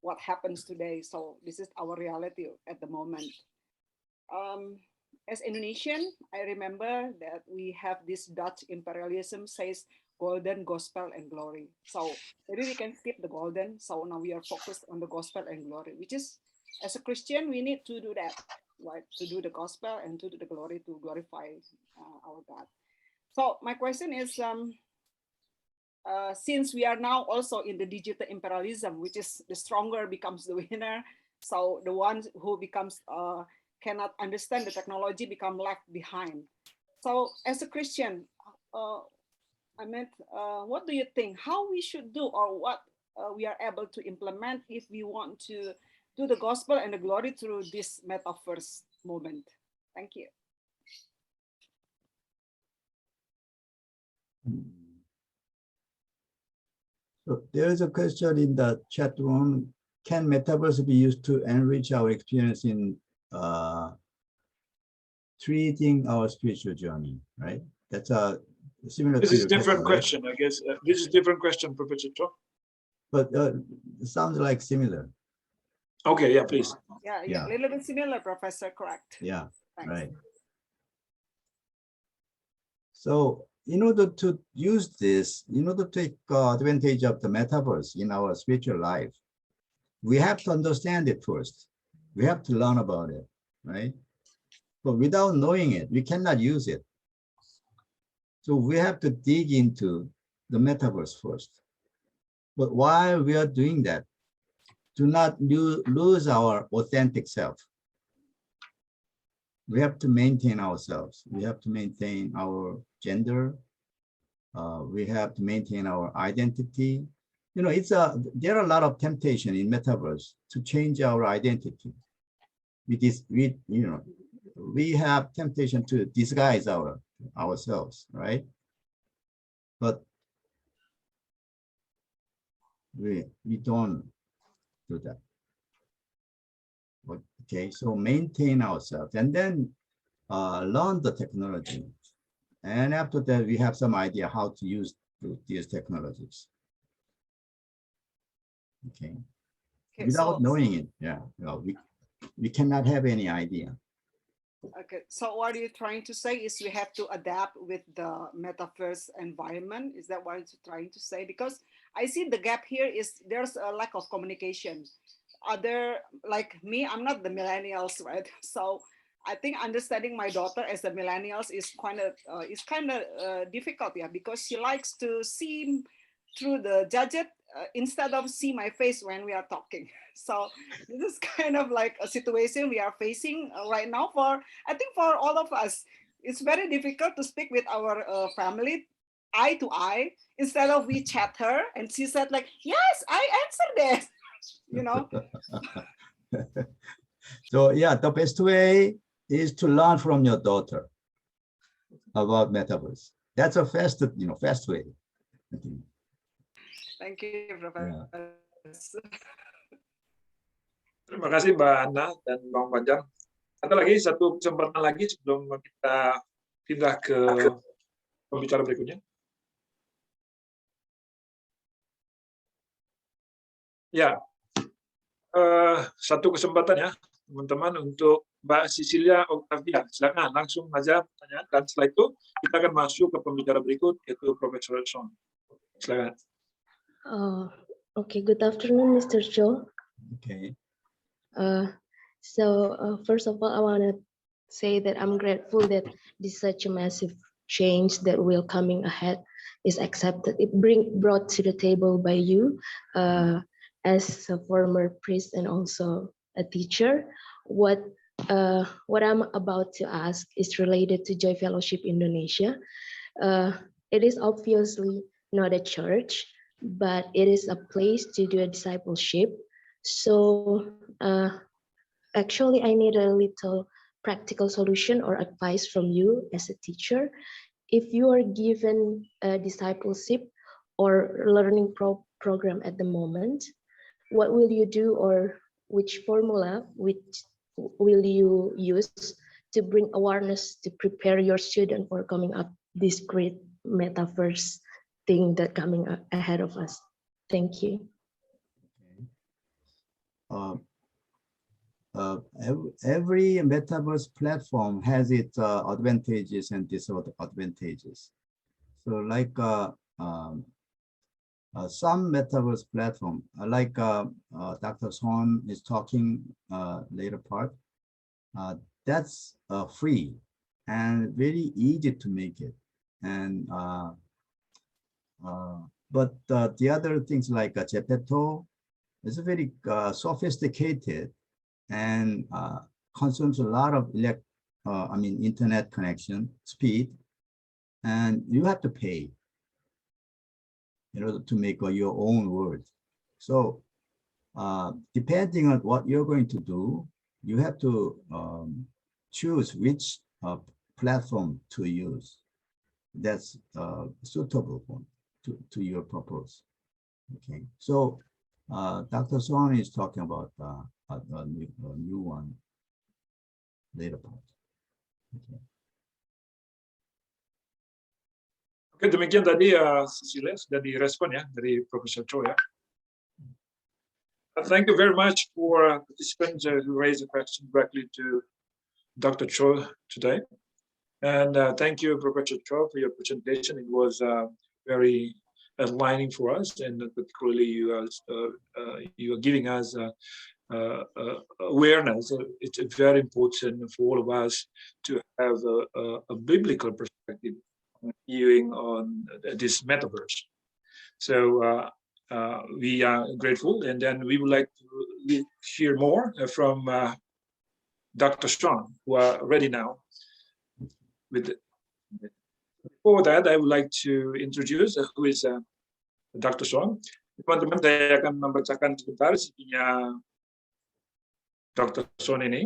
what happens today. So this is our reality at the moment. As Indonesian, I remember that we have this Dutch imperialism says golden, gospel, and glory. So maybe we can skip the golden. So now we are focused on the gospel and glory, which is, as a Christian, we need to do that, right? To do the gospel and to do the glory, to glorify our God. So my question is, since we are now also in the digital imperialism, which is the stronger becomes the winner, So the ones who becomes cannot understand the technology become left behind. So as a Christian, what do you think? How we should do, or what we are able to implement if we want to do the gospel and the glory through this metaverse moment? Thank you. So there is a question in the chat room. Can metaverse be used to enrich our experience in treating our spiritual journey, right? That's a similar This to is your different question, question, I guess. This is different question, Professor Cho. right? But it sounds like similar. Okay, yeah, please. Yeah, Yeah. a little bit similar, Professor. Correct. Yeah, Thanks. right. So in order to use this, in order to take advantage of the metaverse in our spiritual life, we have to understand it first. We have to learn about it, right? But without knowing it, we cannot use it. So we have to dig into the metaverse first. But while we are doing that, do not lose our authentic self. We have to maintain ourselves. We have to maintain our gender. We have to maintain our identity. You know, there are a lot of temptation in metaverse to change our identity. We have temptation to disguise ourselves, right? But we don't do that. Okay, so maintain ourselves and then learn the technology. And after that, we have some idea how to use these technologies. Okay. Without knowing it, yeah, we cannot have any idea. Okay, so what you're trying to say is we have to adapt with the metaverse environment. Is that what you're trying to say? Because I see the gap here is there's a lack of communication. Like me, I'm not the millennials, right? So I think understanding my daughter as the millennials is kind of difficult, yeah, because she likes to see through the gadget instead of see my face when we are talking. So this is kind of like a situation we are facing right now. I think for all of us, it's very difficult to speak with our family eye to eye instead of we chat her and she said like, yes, I answered this, you know. So yeah, the best way is to learn from your daughter about metaverse. That's a fast way. I think. Thank you, Professor. Terima kasih Mbak Anna dan Bang Panjang. Ada lagi satu kesempatan lagi sebelum kita pindah ke pembicara berikutnya. Ya, satu kesempatan ya teman-teman untuk Mbak Cecilia Octavia. Silakan langsung aja pertanyaan dan setelah itu kita akan masuk ke pembicara berikut yaitu Profesor Son. Silakan. Okay, good afternoon, Mr. Cho. Okay. First of all, I want to say that I'm grateful that this such a massive change that will coming ahead is accepted. It brought to the table by you as a former priest and also a teacher. What I'm about to ask is related to Joy Fellowship Indonesia. It is obviously not a church, but it is a place to do a discipleship. So actually, I need a little practical solution or advice from you as a teacher. If you are given a discipleship or learning program at the moment, what will you do, or which formula will you use to bring awareness to prepare your student for coming up this great metaverse thing that coming ahead of us? Thank you. Every metaverse platform has its advantages and disadvantages. So like some metaverse platform, like Dr. Son is talking later part, that's free and very easy to make it. And but the other things like Gepetto is very sophisticated and consumes a lot of internet connection speed, and you have to pay in order to make your own world. So depending on what you're going to do, you have to choose which platform to use that's suitable to your purpose. Okay, so Dr. Swan is talking about a new one later part. Okay. Oke, demikian tadi Cecilia sudah direspon ya dari Profesor Cho ya. Thank you very much for participants who raised a question directly to Dr. Cho today. And thank you, Professor Cho, for your presentation. It was very enlightening for us, and particularly you are giving us awareness. It's very important for all of us to have a biblical perspective viewing on this metaverse. So we are grateful, and then we would like to hear more from Dr. Sean, who are ready now. Before that, I would like to introduce who is Dr. Sean. Teman-teman, saya akan membacakan sebentar CV-nya Dr. Sean ini.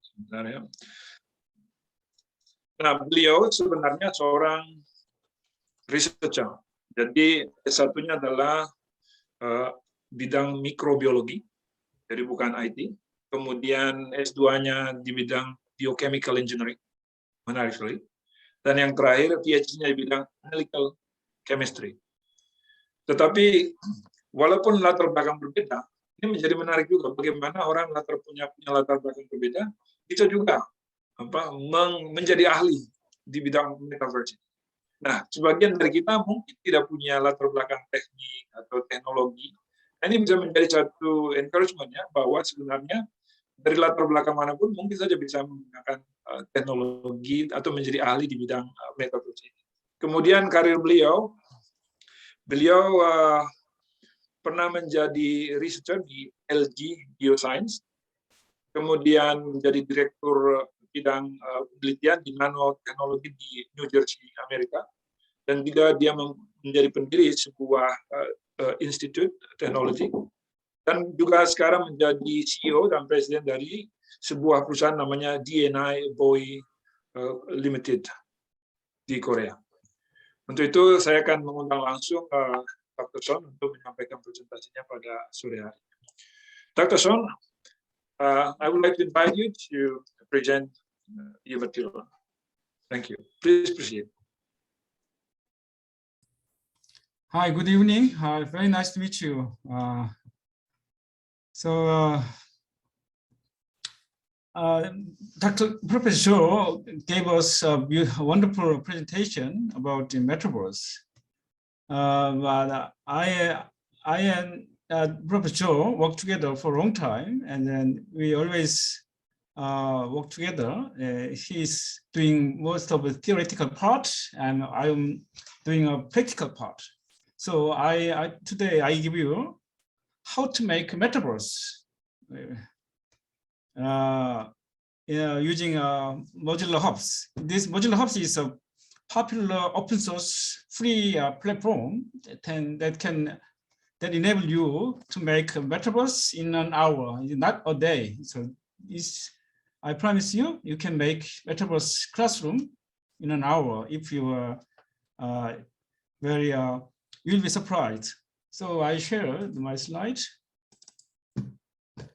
Sebentar ya. Nah, beliau sebenarnya seorang researcher. Jadi S1-nya adalah bidang mikrobiologi, jadi bukan IT. Kemudian S2-nya di bidang biochemical engineering, menarik sekali. Dan yang terakhir PhD-nya di bidang analytical chemistry. Tetapi walaupun latar belakang berbeda, ini menjadi menarik juga bagaimana orang punya latar belakang berbeda bisa juga menjadi ahli di bidang metaverse. Nah, sebagian dari kita mungkin tidak punya latar belakang teknik atau teknologi. Ini bisa menjadi satu encouragement ya, bahwa sebenarnya dari latar belakang manapun mungkin saja bisa menggunakan teknologi atau menjadi ahli di bidang metaverse. Kemudian karir beliau pernah menjadi researcher di LG Bioscience, kemudian menjadi direktur bidang penelitian di nanoteknologi di New Jersey, Amerika, dan juga dia menjadi pendiri sebuah institut teknologi, dan juga sekarang menjadi CEO dan presiden dari sebuah perusahaan namanya D&I Boy Limited di Korea. Untuk itu saya akan mengundang langsung Dr. Sean untuk menyampaikan presentasinya pada sore hari. Dr. Sean, I would like to invite you to present your material. Thank you. Please proceed. Hi, good evening. Very nice to meet you. Professor Cho gave us a wonderful presentation about the metaverse. But I and Professor Cho worked together for a long time, and then we always work together. He's doing most of the theoretical part, and I'm doing a practical part. So today I give you how to make a metaverse using Mozilla Hubs. This Mozilla Hubs is a popular open source free platform that enable you to make a metaverse in an hour, not a day. So I promise you, you can make metaverse classroom in an hour if you are you'll be surprised. So I share my slide.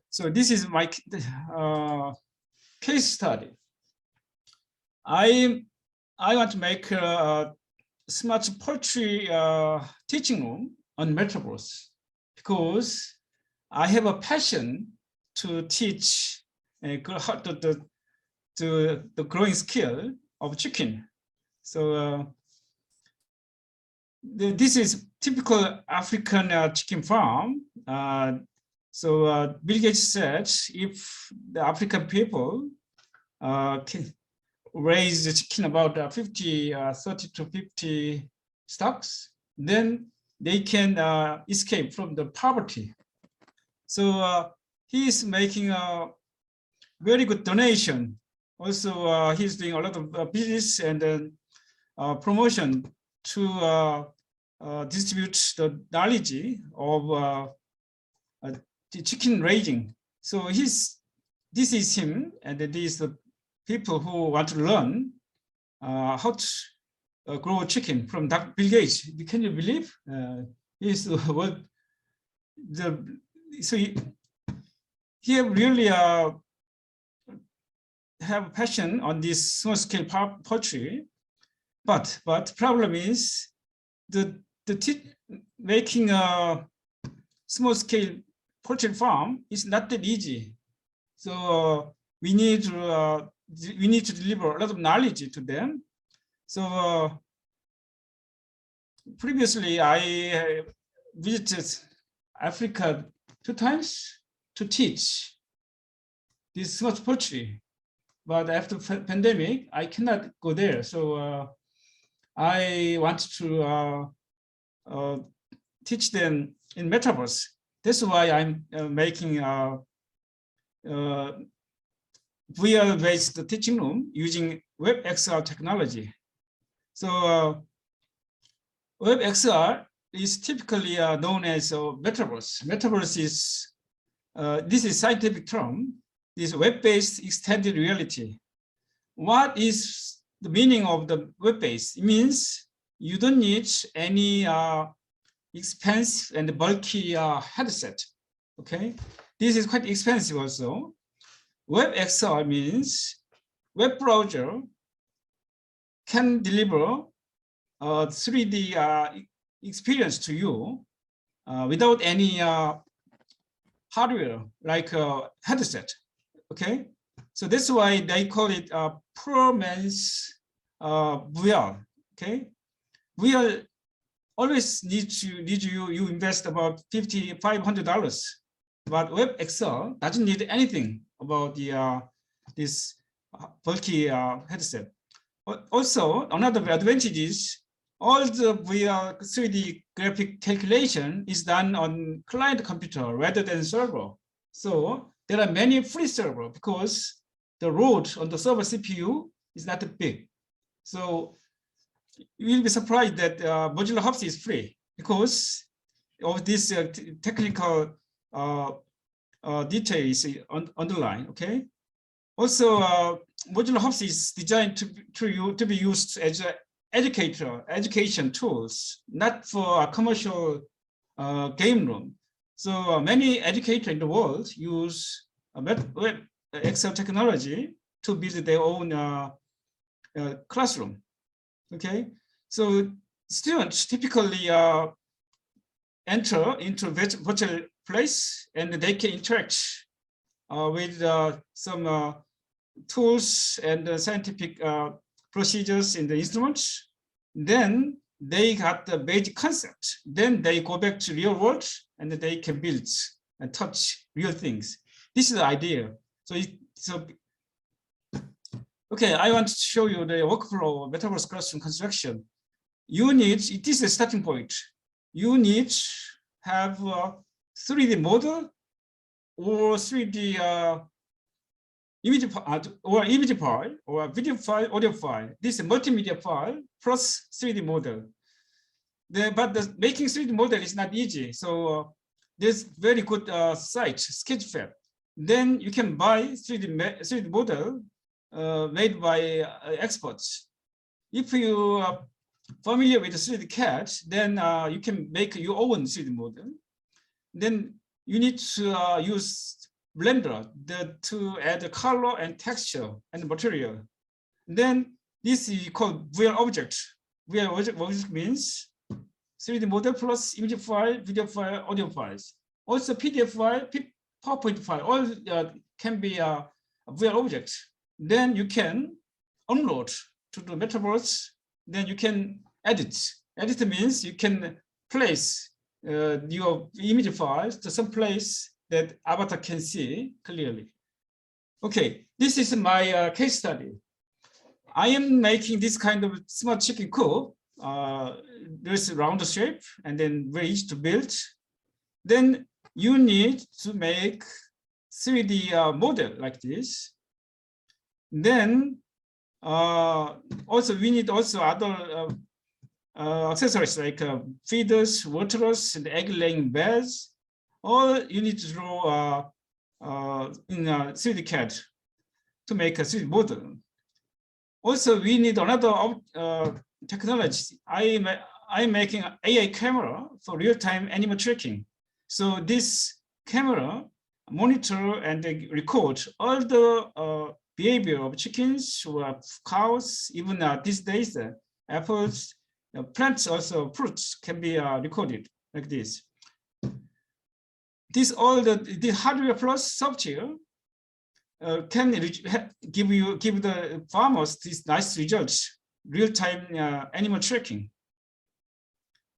So this is my case study. I want to make a smart poetry teaching room on metaverse because I have a passion to teach the growing skill of chicken. So this is typical African chicken farm. So Bill Gates said, if the African people can raise the chicken about 30 to 50 stocks, then they can escape from the poverty. So he is making a very good donation. Also, he's doing a lot of business and promotion to distribute the knowledge of the chicken raising. So this is him, and these the people who want to learn how to grow chicken from Dr. Bill Gates. Can you believe? He's what the so he really have passion on this small scale poetry, but problem is making a small scale poultry farm is not that easy. So we need to deliver a lot of knowledge to them. So previously I visited Africa 2 times to teach this small poultry, but after pandemic I cannot go there. So I want to teach them in Metaverse. That's why I'm making VR-based teaching room using WebXR technology. So WebXR is typically known as Metaverse. Metaverse is, this is scientific term, this web-based extended reality. What is the meaning of the web-based? It means you don't need any expensive and bulky headset. Okay, this is quite expensive also. WebXR means web browser can deliver 3D experience to you without any hardware like a headset. Okay, so that's why they call it poor man's VR. Okay, VR always you invest about $500, but WebXR doesn't need anything about the this bulky headset. Also, another advantage is all the VR 3D graphic calculation is done on client computer rather than server. So there are many free server because the load on the server CPU is not that big. So you will be surprised that Mozilla Hubs is free because of this technical details underlined. Okay. Also, Mozilla Hubs is designed to be used as an education tools, not for a commercial game room. So many educators in the world use Excel technology to build their own classroom. Okay, so students typically enter into virtual place and they can interact with some tools and scientific procedures in the instruments. Then they got the basic concept. Then they go back to real world and they can build and touch real things. This is the idea. So okay, I want to show you the workflow of Metaverse classroom construction. It is a starting point. You need to have a 3D model or 3D image file or video file, audio file. This is a multimedia file plus 3D model. But making 3D model is not easy. So there's very good site, Sketchfab. Then you can buy 3D model made by experts. If you are familiar with the 3D CAD, then you can make your own 3D model. Then you need to use Blender to add color and texture and material. Then this is called VR object. VR object means 3D model plus image file, video file, audio files. Also PDF file, PowerPoint file, all can be a VR object. Then you can upload to the Metaverse. Then you can edit. Edit means you can place your image files to some place that avatar can see clearly. Okay, this is my case study. I am making this kind of smart chicken coop there's a round shape and then very easy to build. Then you need to make 3D model like this. Then also we need also other accessories like feeders, waterers, and egg-laying beds. All you need to draw in 3D CAD to make a 3D model. Also, we need another technology. I'm making an AI camera for real-time animal tracking. So this camera monitor and record all the behavior of chickens or cows. Even these days, apples, plants, also fruits can be recorded like this. This all the hardware plus software can give the farmers these nice results, real-time animal tracking.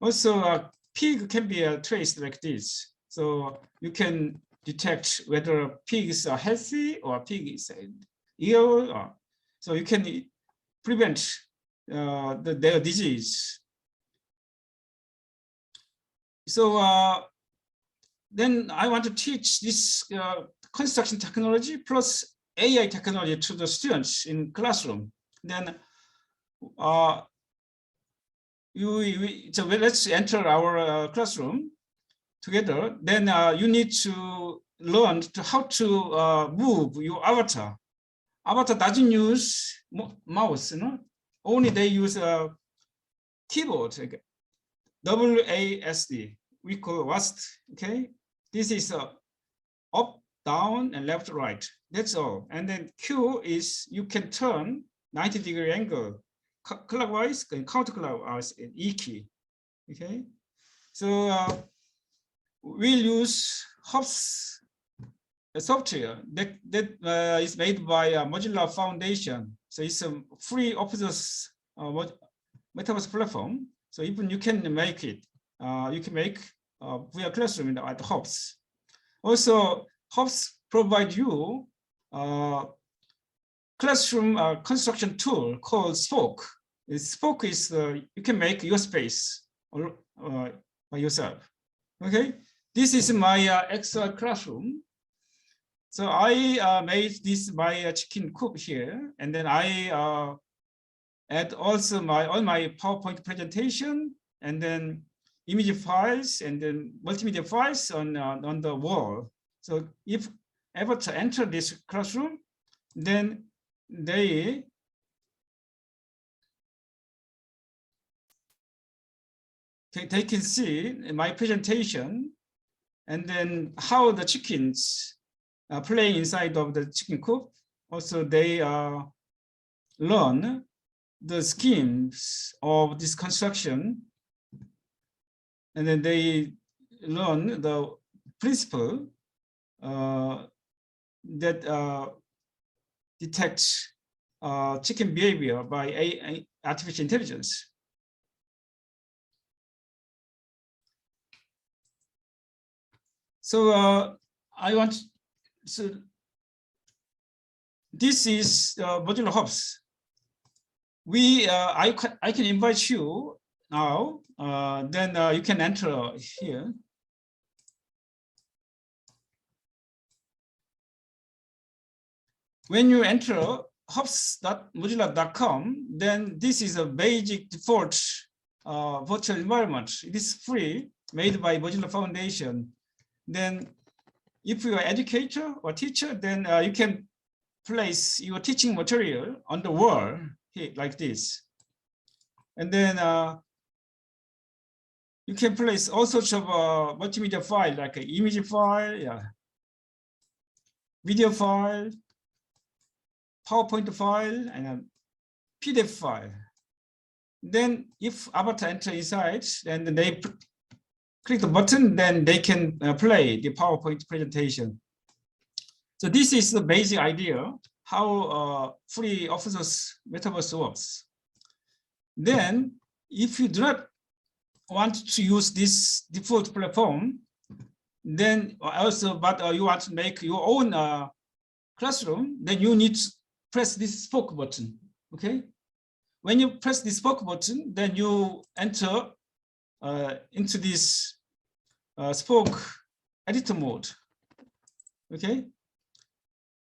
Also, pig can be traced like this, so you can detect whether pigs are healthy or pig is ill, so you can prevent their disease. So then I want to teach this construction technology plus AI technology to the students in classroom. Then so let's enter our classroom together. Then you need to learn how to move your avatar. Avatar doesn't use mouse, only they use a keyboard, like WASD. We call WASD. Okay, this is up, down, and left, right. That's all. And then Q is you can turn 90-degree angle, clockwise and counterclockwise, and E key. Okay, so we'll use Hubs software that is made by Mozilla Foundation. So it's a free open source Metaverse platform. So even you can make it. You can make via classroom at Hubs. Also, Hubs provide you classroom construction tool called Spoke. Spoke is you can make your space by yourself. Okay, this is my extra classroom. So I made this my chicken coop here, and then I add also all my PowerPoint presentation, and then image files, and then multimedia files on the wall. So if ever to enter this classroom, then they can see my presentation, and then how the chickens play inside of the chicken coop. Also, they learn the schemes of this construction, and then they learn the principle that detects chicken behavior by artificial intelligence. So so this is Mozilla Hubs. I can invite you now. Then you can enter here. When you enter hubs.mozilla.com, then this is a basic default virtual environment. It is free, made by Mozilla Foundation. Then if you are an educator or teacher, then you can place your teaching material on the wall here, like this. And then you can place all sorts of multimedia file, like an image file, video file, PowerPoint file, and a PDF file. Then if avatar enter inside, then they click the button, then they can play the PowerPoint presentation. So this is the basic idea how free open source Metaverse works. Then if you do not want to use this default platform, then also, but you want to make your own classroom, then you need to press this Spoke button, okay? when you press this spoke button, then you enter into this spoke editor mode. Okay,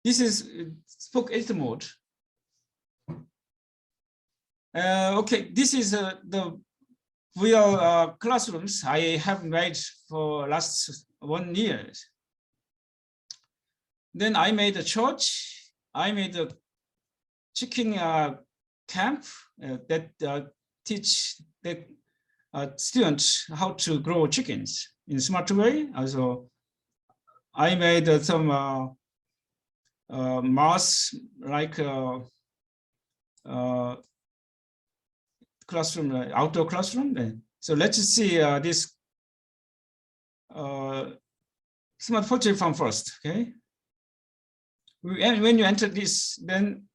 this is spoke editor mode. Okay, this is the real classrooms I have made for last 1 year. Then I made a church. I made a chicken camp that teach the students how to grow chickens in a smart way. Also, I made some mass like classroom, outdoor classroom. So let's see this smart portrait from first. Okay, when you enter this, then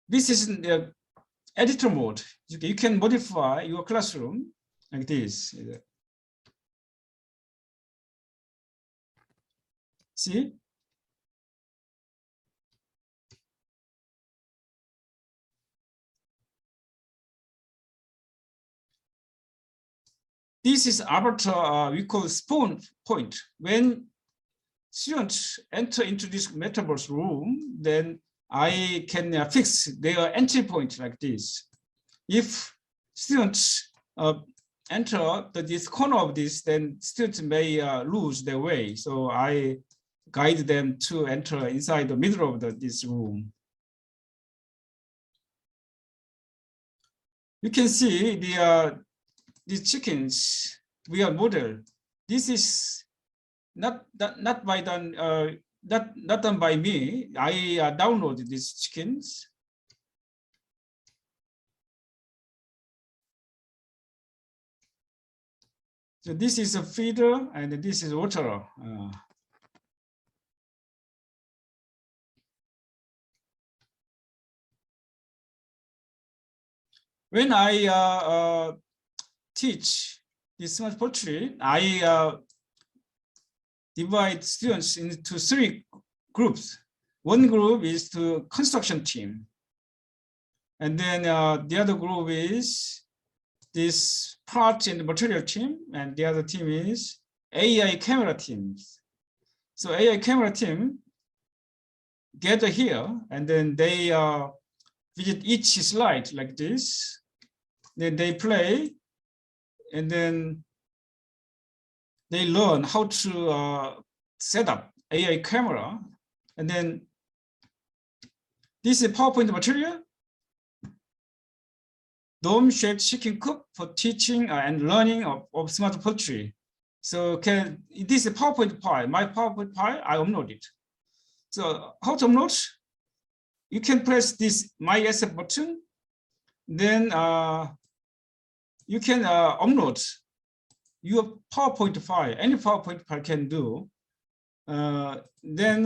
this is the editor mode. You can modify your classroom like this. See? This is avatar we call spawn point. When students enter into this Metaverse room, then I can fix their entry point like this. If students enter this corner of this, then students may lose their way. So I guide them to enter inside the middle of this room. You can see these chickens we are model. This is not done by me. I downloaded these chickens. So this is a feeder and this is water. When I teach this smart portrait, I divide students into 3 groups. One group is the construction team. And then the other group is this part and material team. And the other team is AI camera teams. So AI camera team gather here and then they visit each slide like this. Then they play and then they learn how to set up AI camera. And then this is PowerPoint material. Dome-shaped chicken coop for teaching and learning of smart portrait. So this is a PowerPoint file. My PowerPoint file, I upload it. So how to upload? You can press this My Asset button. Then you can upload your PowerPoint file. Any PowerPoint file can do. Then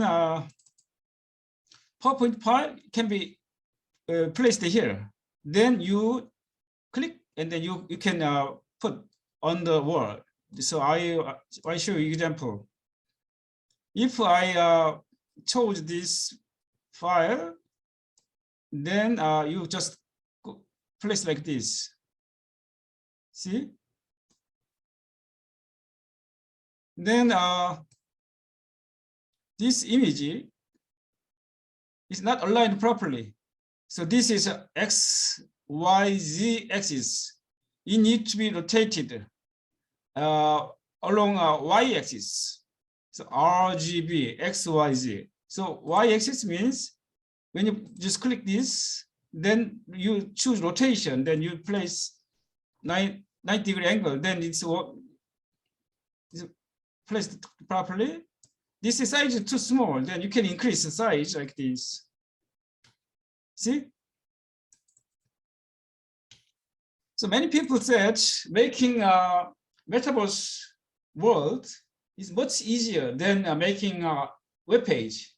PowerPoint file can be placed here. Then you click and then you can put on the wall. So I show you example. If I chose this file, then you just place like this. See? Then this image is not aligned properly. So this is a X, Y, Z axis. It needs to be rotated along a Y axis. So RGB, X, Y, Z. So Y axis means when you just click this, then you choose rotation, then you place 90-degree angle, then it's placed properly. This size is too small, then you can increase the size like this. See? So many people said making a Metaverse world is much easier than making a web page,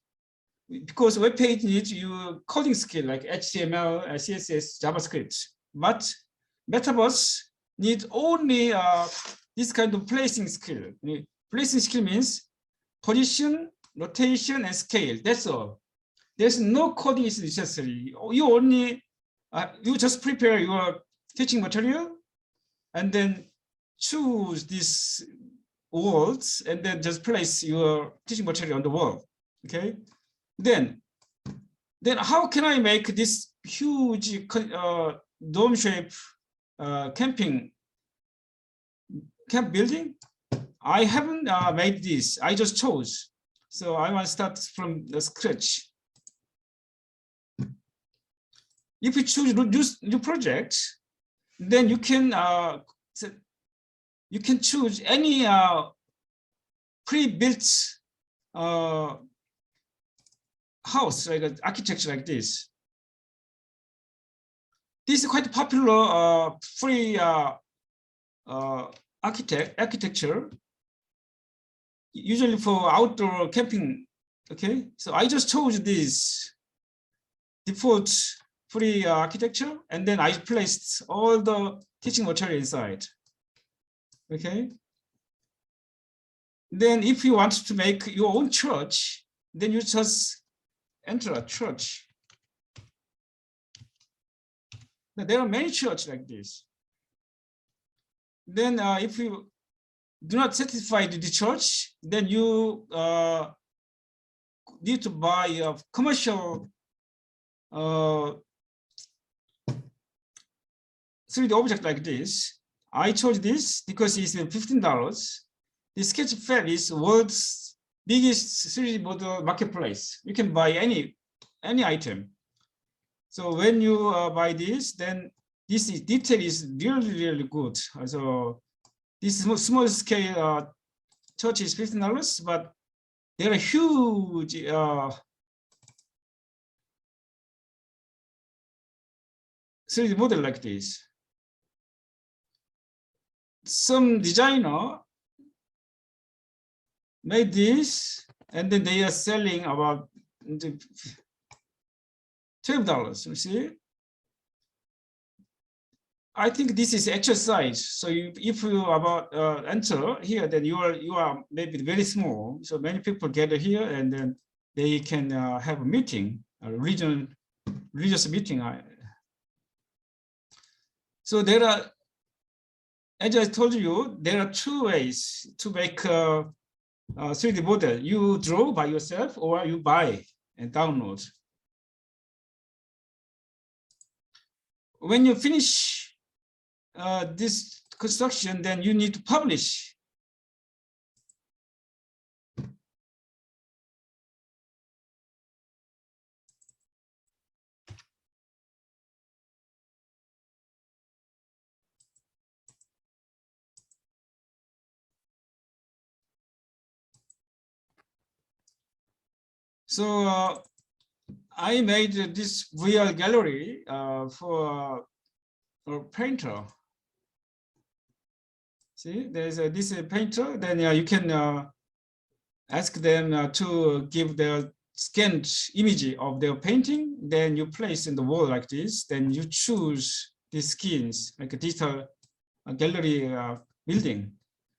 because web page needs your coding skill like HTML, CSS, JavaScript. But Metaverse needs only this kind of placing skill. Placing skill means position, rotation, and scale. That's all. There's no coding is necessary. You only you just prepare your teaching material and then choose these walls and then just place your teaching material on the wall. Okay, then how can I make this huge dome shape camp building? I haven't made this. I just chose. So I want to start from the scratch. If you choose new projects, then you can choose any pre-built house, like an architecture like this. This is quite popular free architecture, usually for outdoor camping. Okay, so I just chose this default free architecture, and then I placed all the teaching material inside. Okay. Then if you want to make your own church, then you just enter a church. Now, there are many churches like this. Then if you do not satisfy the church, then you need to buy a commercial 3D object like this. I chose this because it's $15. The Sketchfab is world's biggest 3D model marketplace. You can buy any item. So when you buy this, then this detail is really good. So this small scale church is $15, but there are huge 3D model like this. Some designer made this, and then they are selling about $12. You see, I think this is exercise. So if you enter here, then you are maybe very small. So many people gather here, and then they can have a meeting, a religious meeting. So there are, as I told you, there are two ways to make a 3D model. You draw by yourself, or you buy and download. When you finish this construction, then you need to publish. So I made this VR gallery for a painter. See, there's this painter. Then you can ask them to give their scanned image of their painting. Then you place in the wall like this. Then you choose the skins, like a digital gallery building.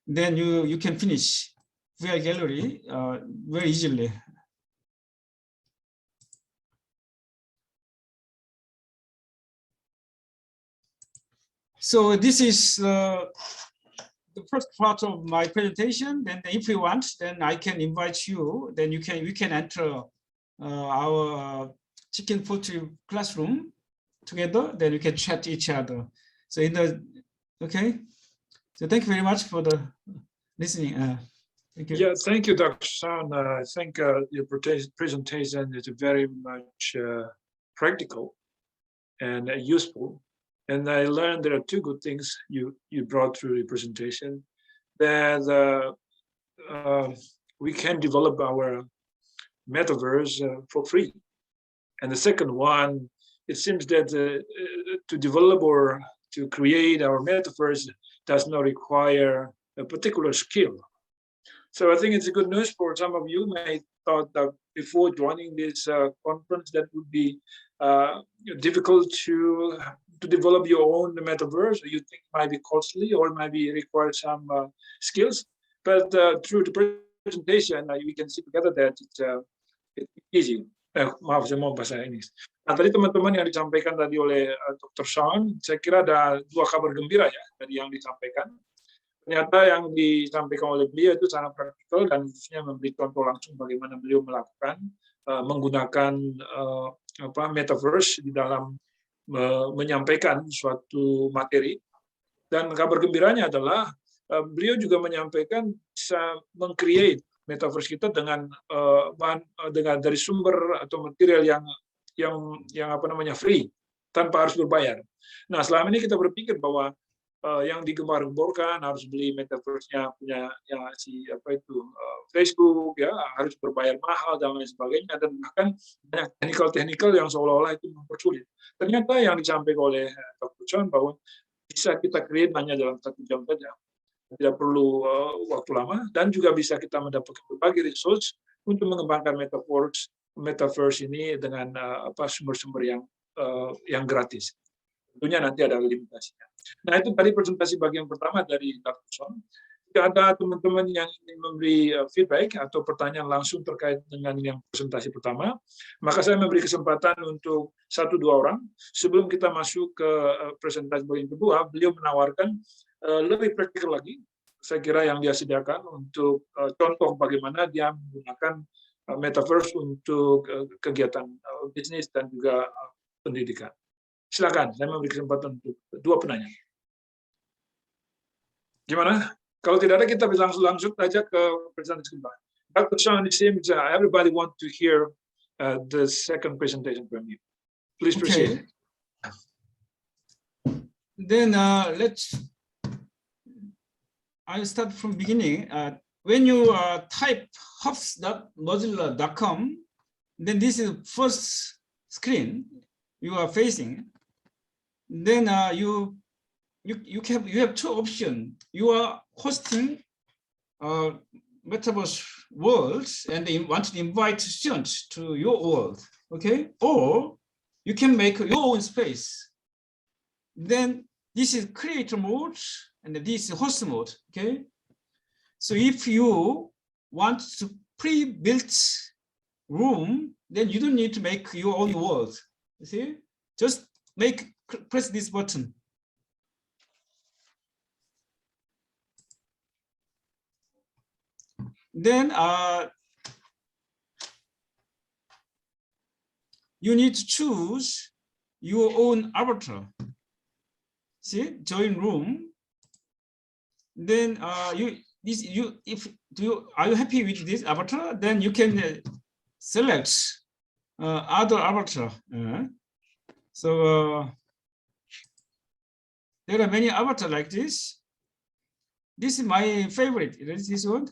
Then you can finish VR gallery very easily. So this is the first part of my presentation. Then if you want, then I can invite you. Then we can enter our chicken poultry classroom together. Then we can chat each other. So okay. So thank you very much for the listening. Thank you. Yeah, thank you, Dr. San. I think your presentation is very much practical and useful. And I learned there are two good things you brought through the presentation, that we can develop our metaverse for free. And the second one, it seems that to develop or to create our metaverse does not require a particular skill. So I think it's a good news for some of you may thought that before joining this conference that would be difficult to develop your own metaverse. You think it might be costly or maybe require some skills, but through the presentation we can see together that it's easy. Maaf, saya mau bahasa Inggris. Nah, tadi teman-teman yang disampaikan tadi oleh Dr. Sean, saya kira ada dua kabar gembira ya dari yang disampaikan. Ternyata yang disampaikan oleh beliau itu sangat praktikal dan khususnya memberi contoh langsung bagaimana beliau melakukan menggunakan Metaverse di dalam menyampaikan suatu materi. Dan kabar gembiranya adalah beliau juga menyampaikan bisa meng-create Metaverse kita dengan dari sumber atau material yang free tanpa harus berbayar. Nah, selama ini kita berpikir bahwa yang digembar-gemborkan harus beli Metaverse-nya punya Facebook ya, harus berbayar mahal dan lain sebagainya, dan bahkan banyak teknikal yang seolah-olah itu mempersulit. Ternyata yang disampaikan oleh Dr. John bahwa bisa kita create hanya dalam 1 jam saja. Tidak perlu waktu lama, dan juga bisa kita mendapatkan berbagai resource untuk mengembangkan Metaverse ini dengan sumber-sumber yang gratis. Tentunya nanti ada limitasinya. Nah, itu tadi presentasi bagian pertama dari Dr. Son. Jika ada teman-teman yang ingin memberi feedback atau pertanyaan langsung terkait dengan yang presentasi pertama, maka saya memberi kesempatan untuk 1-2 orang. Sebelum kita masuk ke presentasi bagian kedua, beliau menawarkan lebih praktikal lagi, saya kira yang dia sediakan untuk contoh bagaimana dia menggunakan Metaverse untuk kegiatan bisnis dan juga pendidikan. Silakan, saya memberi kesempatan untuk 2 penanya. Gimana? Kalau tidak ada, kita bisa langsung saja ke presentasi kedua. Dr. Sean, it seems everybody want to hear the second presentation from you. Please proceed. Then I'll start from beginning. When you type hubs.mozilla.com, then this is first screen you are facing. Then you have 2 options. You are hosting Metaverse worlds and you want to invite students to your world, okay? Or you can make your own space. Then this is creator mode and this is host mode, okay? So if you want to pre-built room, then you don't need to make your own world. You see, just press this button. Then you need to choose your own avatar. See, join room. Then are you happy with this avatar? Then you can select other avatar. So there are many avatars like this. This is my favorite. This one.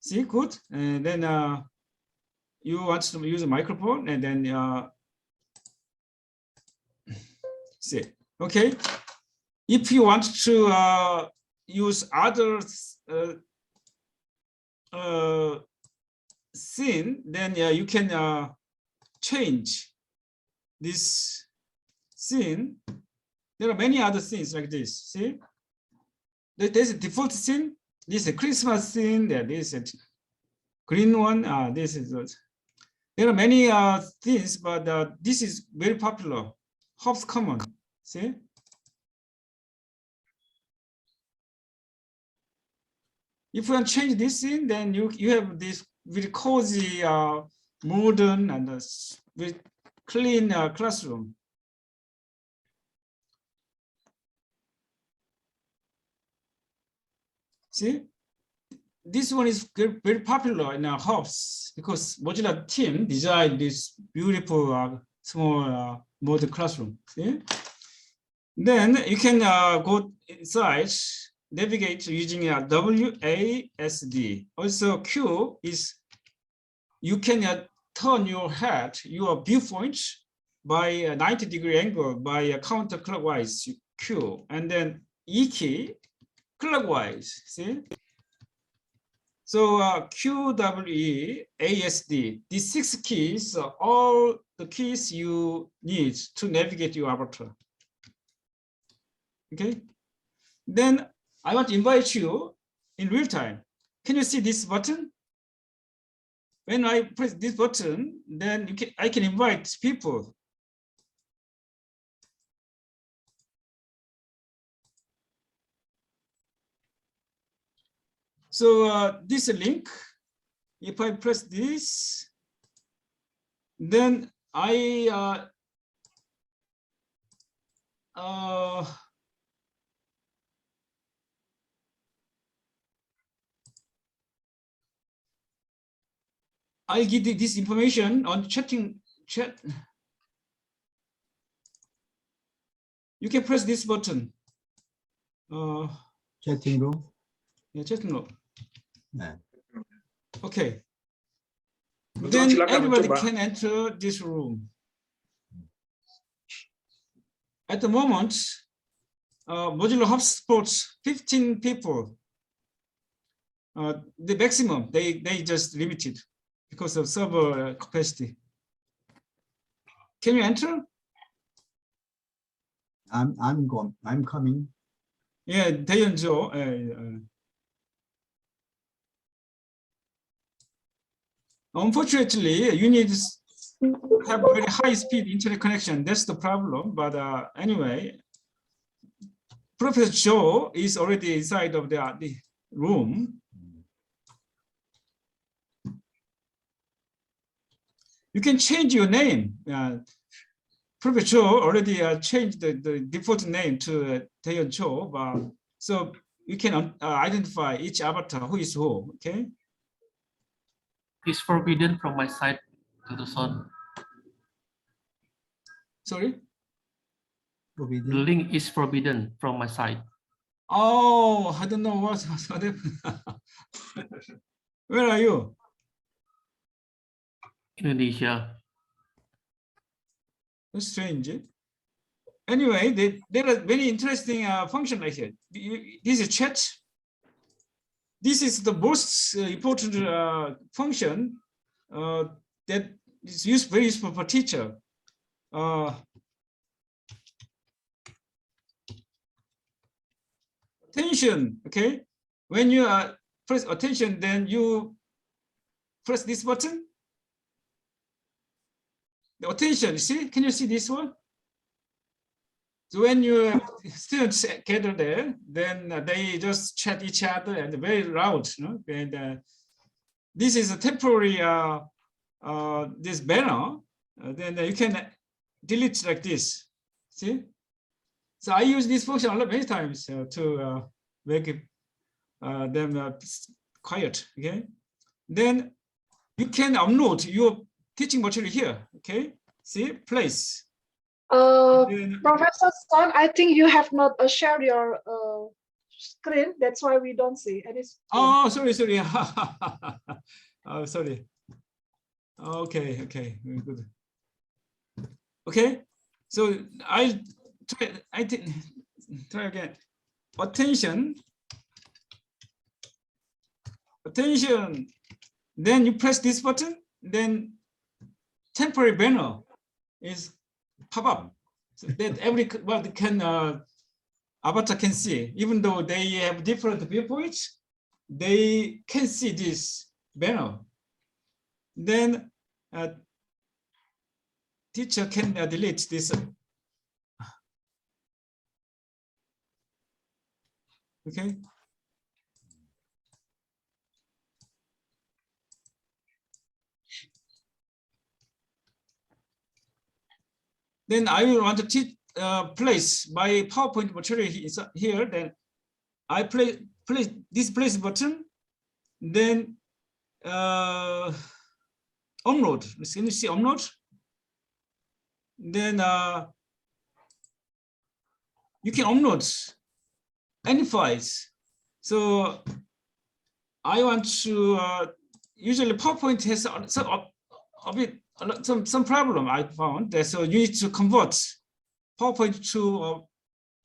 See, good. And then you want to use a microphone, and then see. Okay. If you want to use other scene, then you can change this scene. There are many other scenes like this. See, there's a default scene. This is a Christmas scene. There is a green one. This is. There are many things, but this is very popular. Hubs common. See. If you want to change this scene, then you have this very cozy, modern, and very clean classroom. See, this one is very popular in our Hubs because Mozilla team designed this beautiful small modern classroom. See? Then you can go inside, navigate using WASD. Also, Q is you can turn your head, your viewpoint by a 90-degree angle by a counterclockwise Q, and then E key clockwise. See? So QWE, ASD, these 6 keys are all the keys you need to navigate your avatar. Okay. Then I want to invite you in real time. Can you see this button? when I press this button, then I can invite people. So this link, if I press this, then I give this information on chat. You can press this button. Chatting room. Yeah, chatting room. Yeah. Okay. Betul, Then silakan everybody mencoba. can enter this room. At the moment, Mozilla Hubs supports 15 people. The maximum they just limited because of server capacity. Can you enter? I'm going. I'm coming. Yeah, 대연조. Unfortunately, you need to have very high-speed internet connection. That's the problem. But anyway, Professor Joe is already inside of the room. You can change your name. Professor Joe already changed the default name to Taeyeon Cho. So you can identify each avatar who is who. Okay. It's forbidden from my side to the son. Sorry. The link is forbidden from my side. Oh, I don't know what happened. Where are you? Indonesia. That's strange. Anyway, there are very interesting function like here. This is chat. This is the most important function that is very useful for teacher. Attention, okay? When you press attention, then you press this button. The attention, see? Can you see this one? So when you students gather there, then they just chat each other and very loud, you know? And this is a temporary this banner. Then you can delete like this. See? So I use this function many times to make them quiet. Okay. Then you can upload your teaching material here. Okay. See, place. Professor Son, I think you have not shared your screen. That's why we don't see any screen. Oh, sorry. Oh, sorry. Okay. Very good. Okay. So I try again. Attention. Then you press this button. Then temporary banner is pop up, so that everybody can avatar can see. Even though they have different viewpoints, they can see this banner. Then teacher can delete this. Okay. Then I will want to place my PowerPoint material here. Then I place this place button. Then upload. Can you see upload? Then you can upload any files. So I want to usually PowerPoint has some problem I found. So you need to convert PowerPoint to a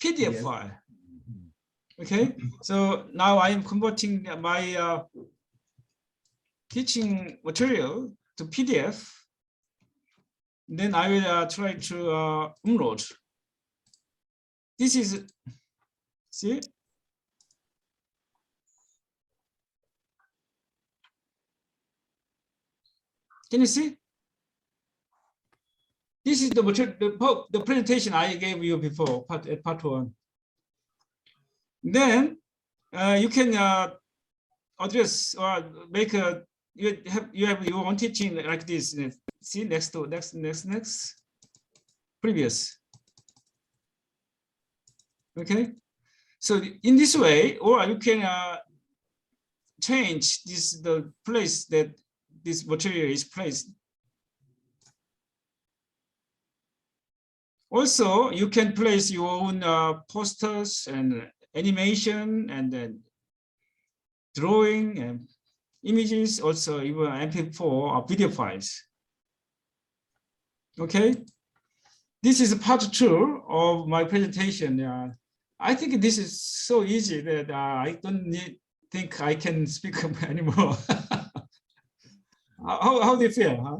PDF file. Okay, so now I am converting my teaching material to PDF. Then I will try to upload. This is, see? Can you see? This is the presentation I gave you before, part one. Then you can address or make a you have your own teaching like this. See next previous. Okay, so in this way, or you can change the place that this material is placed. Also, you can place your own posters and animation, and then drawing and images, also even MP4 or video files. Okay, this is part 2 of my presentation. I think this is so easy that I don't think I can speak anymore. How do you feel? Huh?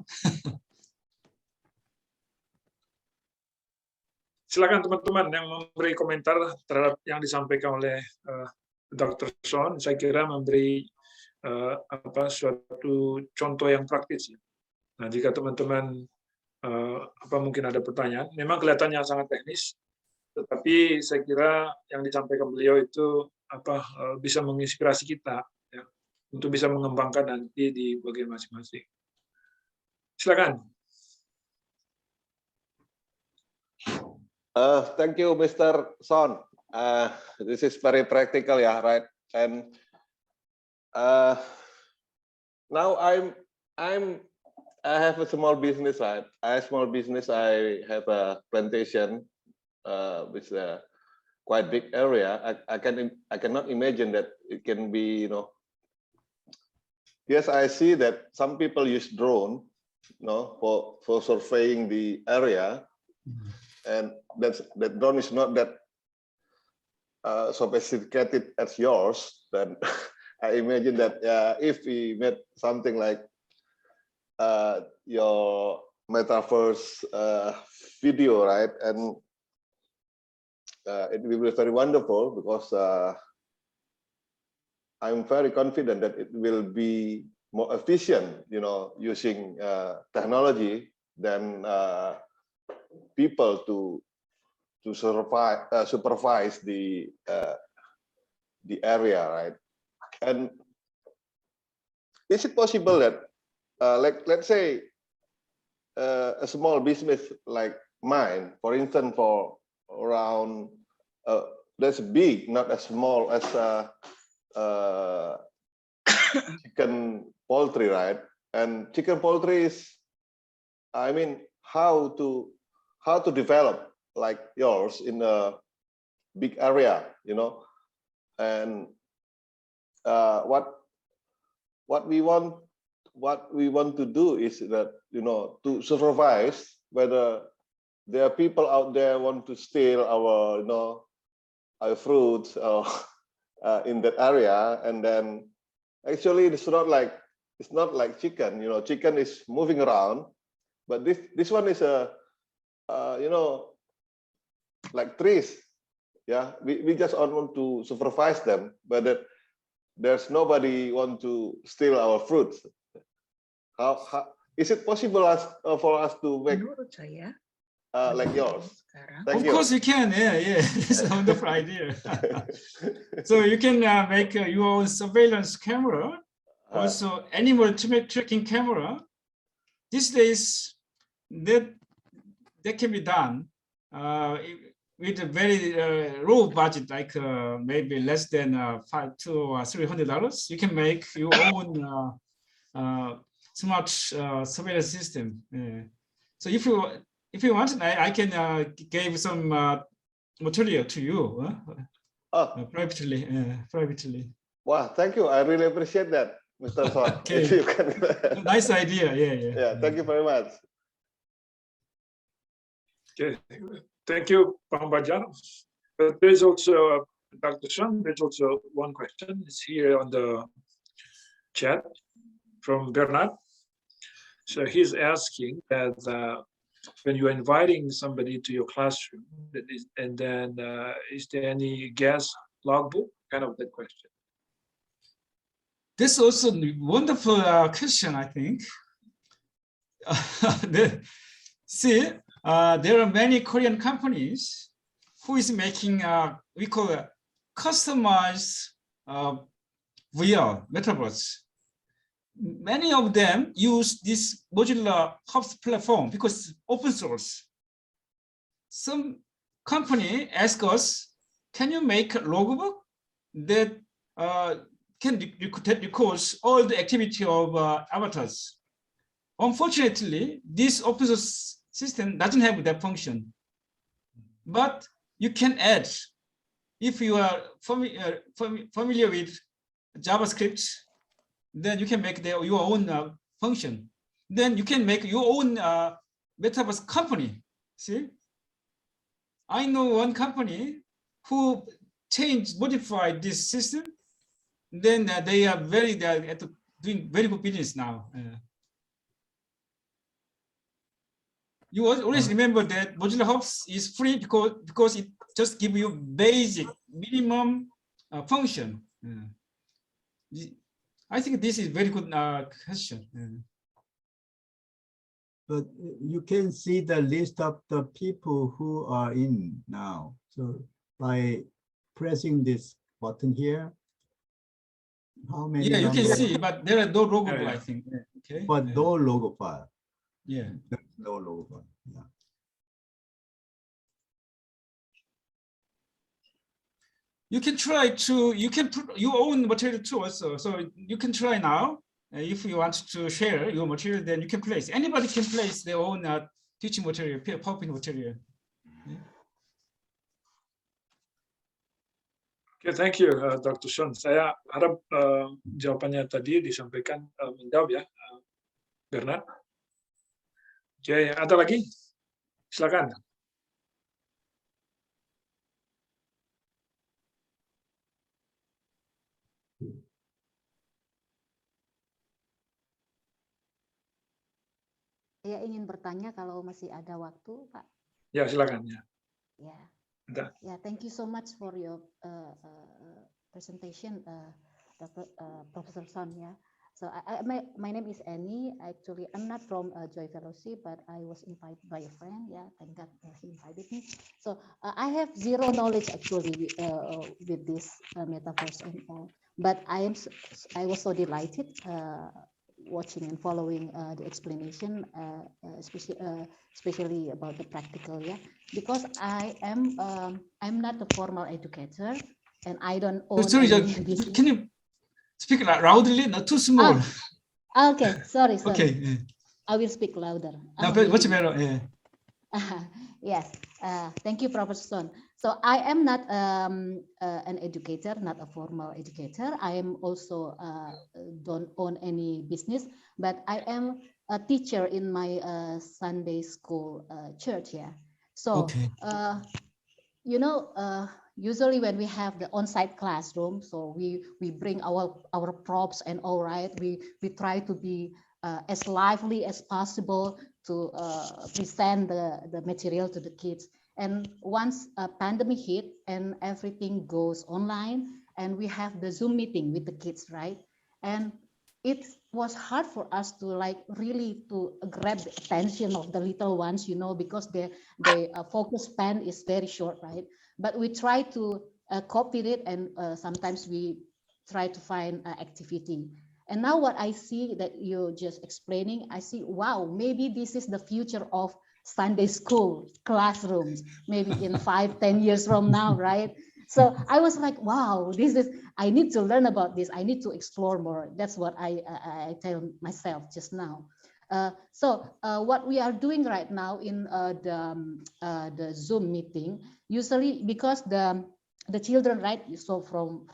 Silakan teman-teman yang memberi komentar terhadap yang disampaikan oleh Dr. Son. Saya kira memberi suatu contoh yang praktis. Nah, jika teman-teman mungkin ada pertanyaan, memang kelihatannya sangat teknis, tetapi saya kira yang disampaikan beliau itu bisa menginspirasi kita ya, untuk bisa mengembangkan nanti di bagian masing-masing. Silakan. Thank you, Mr. Son. This is very practical, yeah, right? And now I have a small business, right? I have a plantation, which is a quite big area. I cannot imagine that it can be, Yes, I see that some people use drone, for surveying the area. And that drone is not that sophisticated as yours. Then I imagine that if we made something like your Metaverse video, right, and it will be very wonderful, because I'm very confident that it will be more efficient, using technology than people to supervise the area, right? And is it possible that, let's say, a small business like mine, for instance, for around that's big, not as small as chicken poultry, right? And chicken poultry is, I mean, how to develop like yours in a big area, and what we want to do is that, to supervise whether there are people out there want to steal our, our fruits or in that area. And then actually it's not like chicken, chicken is moving around, but this one is a like trees. Yeah, we just want to supervise them, but that there's nobody want to steal our fruits. How is it possible for us to make like yours? Thank you. Of course you can. Yeah. It's a wonderful idea. So you can make your own surveillance camera, also animal tracking camera. These days, that can be done with a very low budget, like maybe less than $500 to $300. You can make your own smart surveillance system. So if you want, I can give some material to you privately. Wow, thank you. I really appreciate that, Mr. Son. Okay. If you can... Nice idea. Yeah, thank you very much. Okay, thank you, Bang Bajar. But there's also, Dr. Son, there's also one question. It's here on the chat from Bernard. So he's asking that when you're inviting somebody to your classroom, and then is there any guest logbook? Kind of that question. This is also a wonderful question, I think. see, there are many Korean companies who is making we call it customized VR metaverse. Many of them use this Mozilla Hubs platform because it's open source. Some company ask us, can you make a logbook that can record all the activity of avatars? Unfortunately, this open source system doesn't have that function. But you can add, if you are familiar with JavaScript, then you can make your own function. Then you can make your own metaverse company. See, I know one company who modified this system. Then they are doing very good business now. You always remember that Mozilla Hubs is free because it just gives you basic minimum function. I think this is very good question. But you can see the list of the people who are in now. So by pressing this button here, how many? Yeah, you can number- see, but there are no logo, I think. Okay. But no logo file. Yeah. There's no logo file. Yeah. You can try to, you can put your own material too also. So you can try now. If you want to share your material, then you can place. Anybody can place their own teaching material, PowerPoint material. Yeah. Okay, thank you, Dr. Sean. Saya harap jawabannya tadi disampaikan menjawab ya, Bernard. Oke, ada lagi? Silakan. Saya ingin bertanya kalau masih ada waktu, Pak. Ya, silakan. Ya. Yeah. Ada. Yeah, thank you so much for your presentation, Professor Son. Yeah. So my name is Annie. Actually, I'm not from Joy Fellowship, but I was invited by a friend. Yeah, thank God he invited me. So I have zero knowledge actually with this metaverse and all. But I was so delighted watching and following the explanation, especially about the practical. Yeah, because I'm not a formal educator, and I don't own. Sorry, can you speak loudly? Not too small. Okay, sorry. Okay. I will speak louder. Much better. Yeah. Yes. Thank you, Professor Son. So I am not an educator, not a formal educator. I am also don't own any business, but I am a teacher in my Sunday school church. Yeah. So, okay. You know, usually when we have the on-site classroom, so we bring our props and all, right. We try to be as lively as possible to present the material to the kids. And once a pandemic hit and everything goes online, and we have the Zoom meeting with the kids, right? And it was hard for us to really to grab the attention of the little ones, you know, because their focus span is very short, right? But we try to copy it, and sometimes we try to find activity. And now what I see that you're just explaining, I see, wow, maybe this is the future of Sunday school classrooms, maybe in 5-10 years from now, right? So I was like, wow, I need to learn about this. I need to explore more. That's what I tell myself just now. So what we are doing right now in the Zoom meeting, usually because the children, right? So from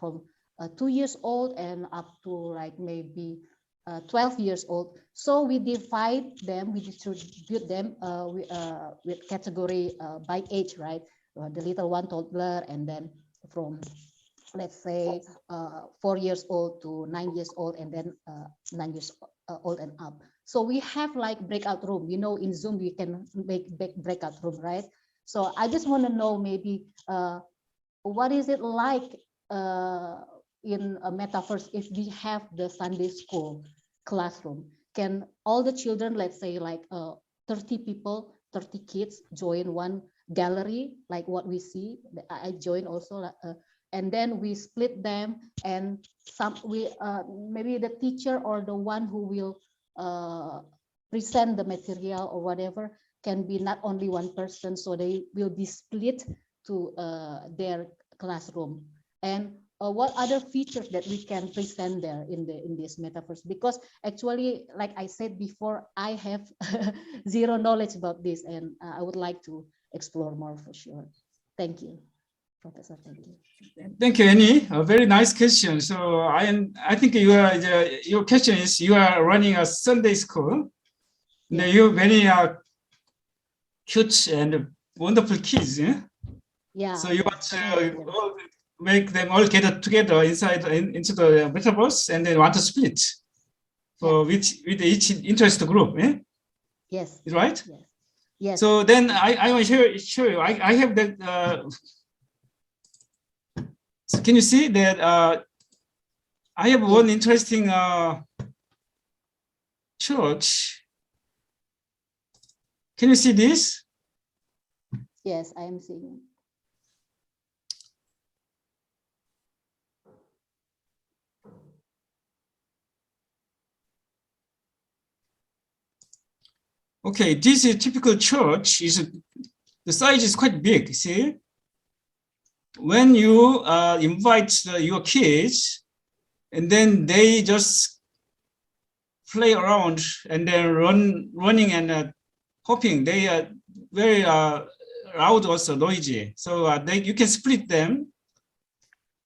2 years old and up to maybe 12 years old. So we divide them, we distribute them with category by age, right? The little one, toddler, and then from, let's say, 4 years old to 9 years old, and then 9 years old and up. So we have breakout room. You know, in Zoom, we can make breakout room, right? So I just want to know maybe what is it like in a metaverse if we have the Sunday school classroom? can all the children, let's say like 30 people, 30 kids join one gallery, like what we see. I join also, and then we split them, and maybe the teacher or the one who will present the material or whatever can be not only one person, so they will be split to their classroom. And what other features that we can present there in this metaverse? Because actually, like I said before, I have zero knowledge about this, and I would like to explore more for sure. Thank you, Professor. Thank you. Thank you, Annie. A very nice question. So I think your question is, you are running a Sunday school. Yeah. You very cute and wonderful kids. Yeah. Yeah. So you want to make them all get together into the metaverse, and then want to split for with each interest group. Eh? Yes. Right. Yes. Yes. So then I want to show you. I have that. So can you see that I have one interesting church. Can you see this? Yes, I am seeing. Okay, this is typical church. The size is quite big. See, when you invite your kids, and then they just play around and then running and hopping. They are very loud, also noisy. So you can split them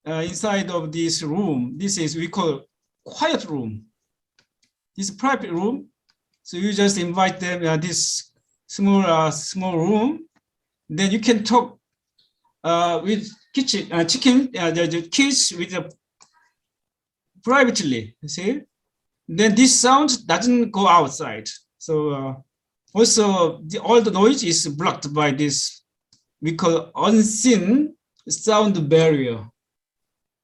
inside of this room. This is we call quiet room. This private room. So you just invite them this small room. Then you can talk with the kids with privately. You see. Then this sound doesn't go outside. So also all the noise is blocked by this we call unseen sound barrier.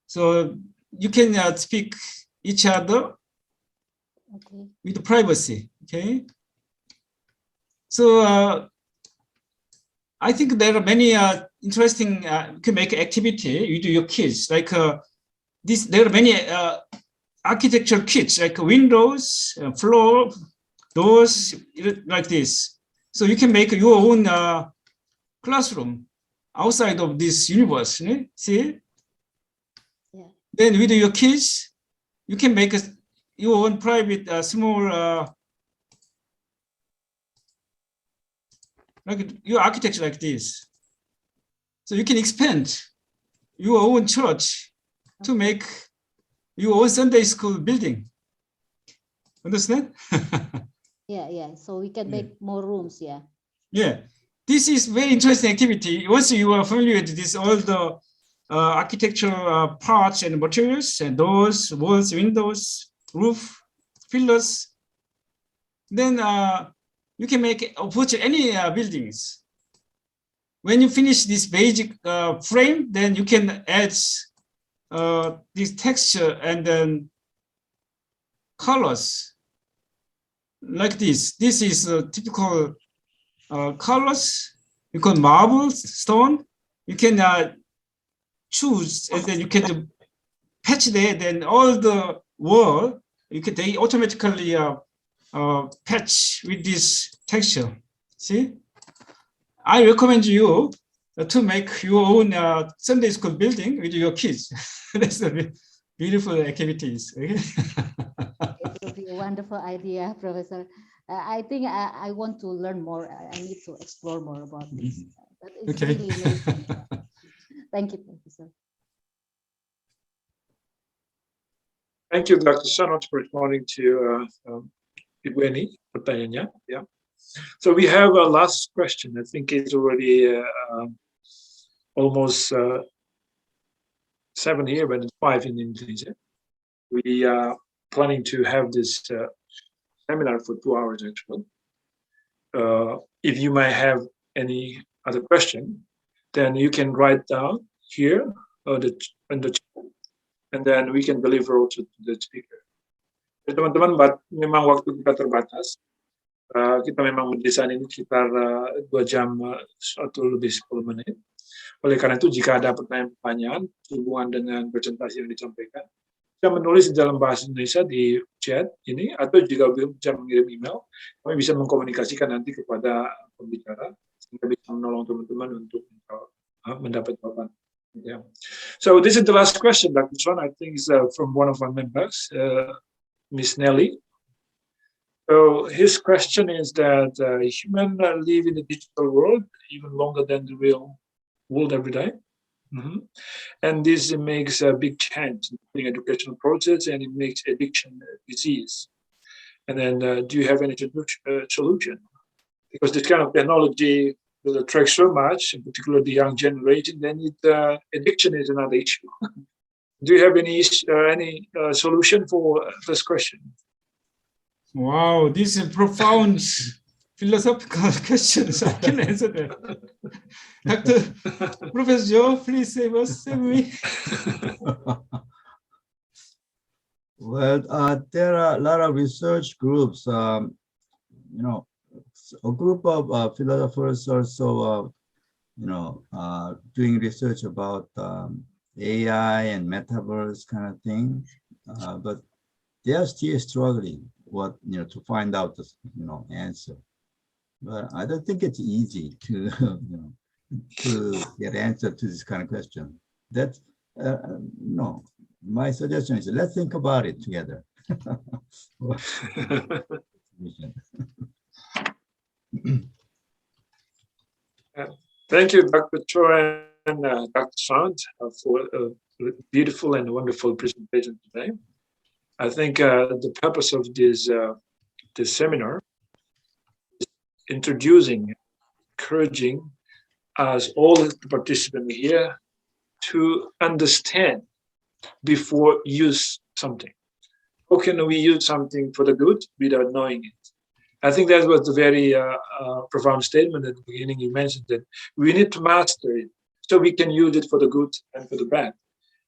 So you can speak each other with privacy. Okay. So I think there are many interesting you can make activity with your kids. Like this, there are many architecture kits like windows, floor, doors, like this. So you can make your own classroom outside of this universe. See? Yeah. Then with your kids, you can make your own private small like your architecture like this. So you can expand your own church to make your own Sunday school building. Understand? Yeah. So we can make more rooms. Yeah. Yeah. This is very interesting activity. Once you are familiar with this, all the architectural parts and materials and doors, walls, windows, roof, pillars, then you can make virtually any buildings. When you finish this basic frame, then you can add this texture and then colors like this. This is typical colors. You can marble, stone. You can choose, and then you can patch there. Then all the wall, they automatically patch with this texture. See, I recommend you to make your own Sunday school building with your kids. That's a beautiful activities. Okay? It will be a wonderful idea, Professor. I think I want to learn more. I need to explore more about this. But it's really amazing. Thank you, Professor. Thank you, Dr. Sanot, for responding to Ibu Eni pertanyaannya. Yeah. So we have a last question. I think it's already almost 7 here, but it's 5 in Indonesia. We are planning to have this seminar for 2 hours actually. If you might have any other question, then you can write down here in the chat, and then we can deliver also to the speaker. Ya, teman-teman, memang waktu kita terbatas. Kita memang mendesain ini sekitar 2 jam atau lebih 10 menit. Oleh karena itu, jika ada pertanyaan-pertanyaan hubungan dengan presentasi yang disampaikan, bisa menulis di dalam bahasa Indonesia di chat ini, atau juga bisa mengirim email. Kami bisa mengkomunikasikan nanti kepada pembicara, sehingga bisa menolong teman-teman untuk mendapat jawaban. Yeah. So this is the last question, Dr. John. I think is from one of our members, Miss Nelly. So his question is that humans live in the digital world even longer than the real world every day. And this makes a big change in the educational process, and it makes addiction a disease. And then do you have any solution? Because this kind of technology will attract so much, in particular the young generation, then addiction is another issue. Do you have any solution for this question? Wow, these are profound philosophical questions. I can answer that. Professor Joe, please save me. Well, there are a lot of research groups. A group of philosophers also, doing research about AI and Metaverse kind of thing, but they are still struggling to find out the answer. But I don't think it's easy to to get answer to this kind of question. That's no. My suggestion is let's think about it together. Thank you, Dr. Choi and Dr. Sant, for a beautiful and wonderful presentation today. I think the purpose of this seminar is introducing, encouraging us all the participants here to understand before use something. How can we use something for the good without knowing it? I think that was a very profound statement at the beginning. You mentioned that we need to master it so we can use it for the good and for the bad.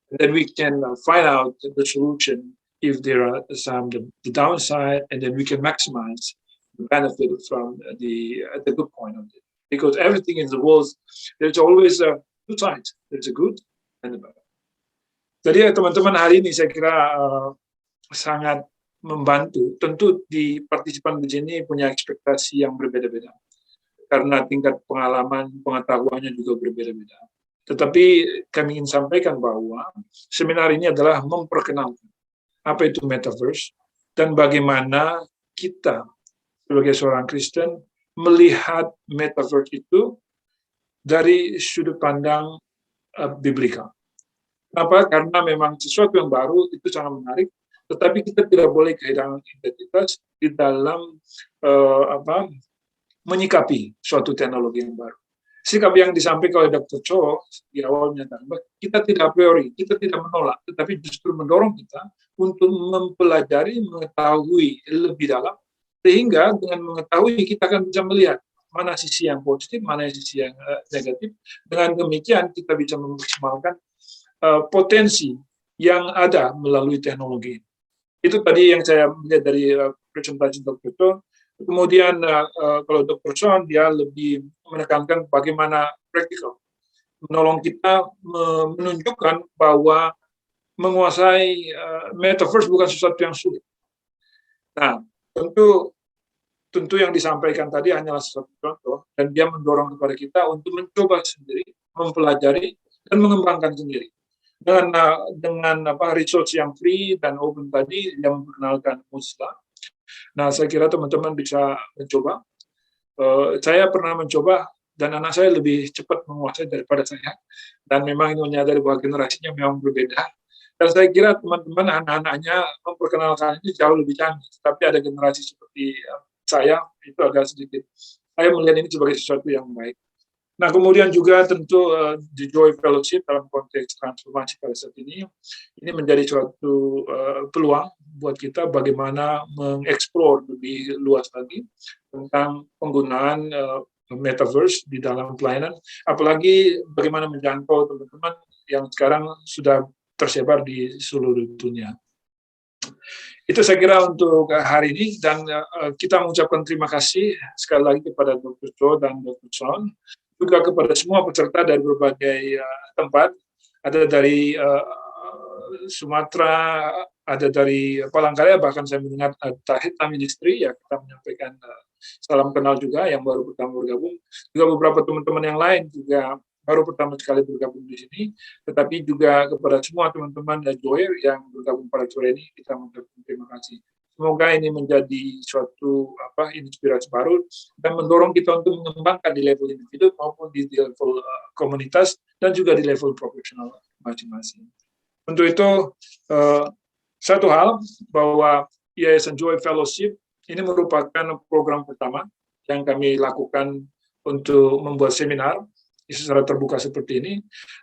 And then we can find out the solution if there are some the downside, and then we can maximize the benefit from the good point of it. Because everything in the world, there's always two sides. There's a good and the bad. Jadi teman-teman, hari ini saya kira sangat membantu. Tentu di partisipan di sini punya ekspektasi yang berbeda-beda karena tingkat pengalaman pengetahuannya juga berbeda-beda. Tetapi kami ingin sampaikan bahwa seminar ini adalah memperkenalkan apa itu Metaverse dan bagaimana kita sebagai seorang Kristen melihat Metaverse itu dari sudut pandang biblikal. Kenapa? Karena memang sesuatu yang baru itu sangat menarik, tetapi kita tidak boleh kehilangan identitas di dalam menyikapi suatu teknologi yang baru. Sikap yang disampaikan oleh Dr. Cho di awal menyatakan bahwa kita tidak a priori, kita tidak menolak, tetapi justru mendorong kita untuk mempelajari, mengetahui lebih dalam, sehingga dengan mengetahui kita akan bisa melihat mana sisi yang positif, mana sisi yang negatif. Dengan demikian kita bisa memaksimalkan potensi yang ada melalui teknologi. Itu tadi yang saya melihat dari presentasi Dr. Cho. Kemudian kalau Dr. Son dia lebih menekankan bagaimana praktikal, menolong kita menunjukkan bahwa menguasai Metaverse bukan sesuatu yang sulit. Nah, tentu yang disampaikan tadi hanyalah satu contoh, dan dia mendorong kepada kita untuk mencoba sendiri, mempelajari dan mengembangkan sendiri. Dengan resource yang free dan open tadi yang memperkenalkan Mozilla. Nah, saya kira teman-teman bisa mencoba. Saya pernah mencoba dan anak saya lebih cepat menguasai daripada saya. Dan memang ini menyadari bahwa generasinya memang berbeda. Dan saya kira teman-teman anak-anaknya memperkenalkan ini jauh lebih canggih. Tapi ada generasi seperti saya itu agak sedikit. Saya melihat ini sebagai sesuatu yang baik. Nah, kemudian juga tentu di Joy Fellowship dalam konteks transformasi pada saat ini menjadi suatu peluang buat kita bagaimana mengeksplor lebih luas lagi tentang penggunaan Metaverse di dalam pelayanan, apalagi bagaimana menjangkau teman-teman yang sekarang sudah tersebar di seluruh dunia. Itu saya kira untuk hari ini, dan kita mengucapkan terima kasih sekali lagi kepada Dr. Cho dan Dr. Son, juga kepada semua peserta dari berbagai tempat, ada dari Sumatera, ada dari Palangkaraya, bahkan saya mendengar Hitam Ministry, ya kita menyampaikan salam kenal juga yang baru pertama bergabung, juga beberapa teman-teman yang lain juga baru pertama sekali bergabung di sini, tetapi juga kepada semua teman-teman dan joyer yang bergabung pada sore ini, kita mengucapkan terima kasih. Semoga ini menjadi suatu inspirasi baru dan mendorong kita untuk mengembangkan di level individu maupun di level komunitas dan juga di level profesional masing-masing. Untuk itu, satu hal bahwa Yayasan Joy Fellowship ini merupakan program pertama yang kami lakukan untuk membuat seminar secara terbuka seperti ini.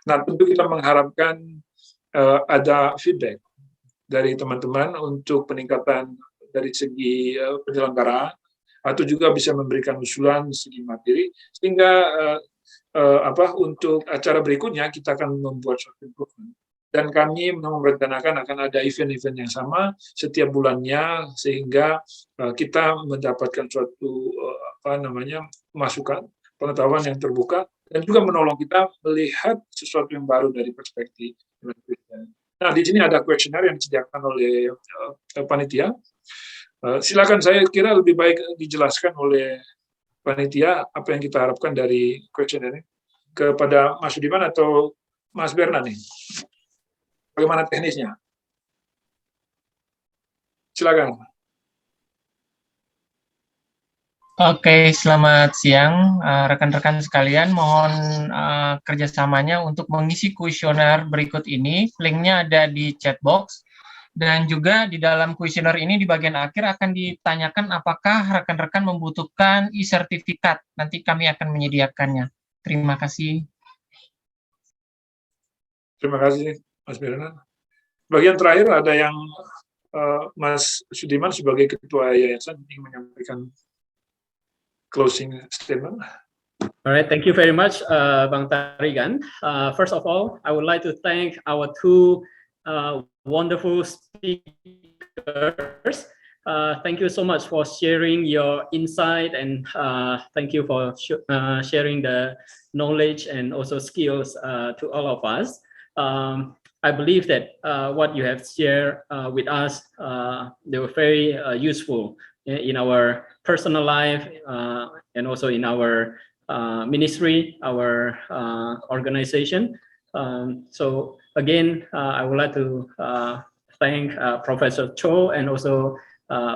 Nah, tentu kita mengharapkan ada feedback dari teman-teman untuk peningkatan dari segi penyelenggaraan, atau juga bisa memberikan usulan segi materi, sehingga untuk acara berikutnya kita akan membuat suatu improvement. Dan kami merencanakan akan ada event-event yang sama setiap bulannya, sehingga kita mendapatkan suatu masukan, pengetahuan yang terbuka, dan juga menolong kita melihat sesuatu yang baru dari perspektif. Nah, di sini ada kuesioner yang disediakan oleh panitia. Silakan, saya kira lebih baik dijelaskan oleh panitia apa yang kita harapkan dari kuesioner ini kepada Mas Sudiman atau Mas Berna nih. Bagaimana teknisnya? Silakan. Oke, selamat siang rekan-rekan sekalian. Mohon kerjasamanya untuk mengisi kuesioner berikut ini. Linknya ada di chat box. Dan juga di dalam kuesioner ini di bagian akhir akan ditanyakan apakah rekan-rekan membutuhkan e-sertifikat. Nanti kami akan menyediakannya. Terima kasih. Terima kasih, Mas Berna. Bagian terakhir ada yang Mas Sudiman sebagai Ketua Yayasan ingin menyampaikan closing statement. All right, thank you very much, Bang Tarigan. First of all, I would like to thank our two wonderful speakers. Thank you so much for sharing your insight, and thank you for sharing the knowledge and also skills to all of us. I believe that what you have shared with us, they were very useful in our personal life and also in our ministry, our organization. So again, I would like to thank Professor Cho and also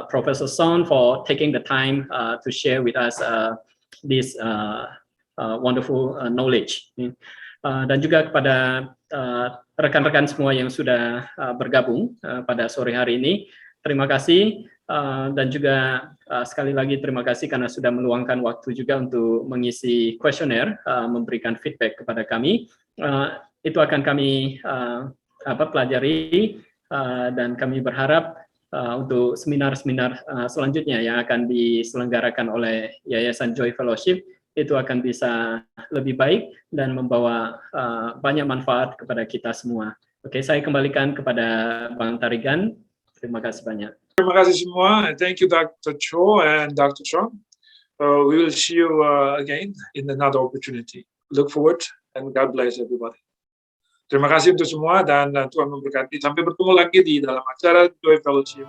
Professor Son for taking the time to share with us this wonderful knowledge. Dan juga kepada rekan-rekan semua yang sudah bergabung pada sore hari ini, terima kasih. Dan juga sekali lagi terima kasih karena sudah meluangkan waktu juga untuk mengisi kuesioner, memberikan feedback kepada kami. Itu akan kami pelajari dan kami berharap untuk seminar-seminar selanjutnya yang akan diselenggarakan oleh Yayasan Joy Fellowship itu akan bisa lebih baik dan membawa banyak manfaat kepada kita semua. Oke, saya kembalikan kepada Bang Tarigan. Terima kasih banyak. Terima kasih semua. Thank you, Dr. Cho and Dr. Chong. We will see you again in another opportunity. Look forward and God bless everybody. Terima kasih untuk semua dan Tuhan memberkati. Sampai bertemu lagi di dalam acara Joy Fellowship.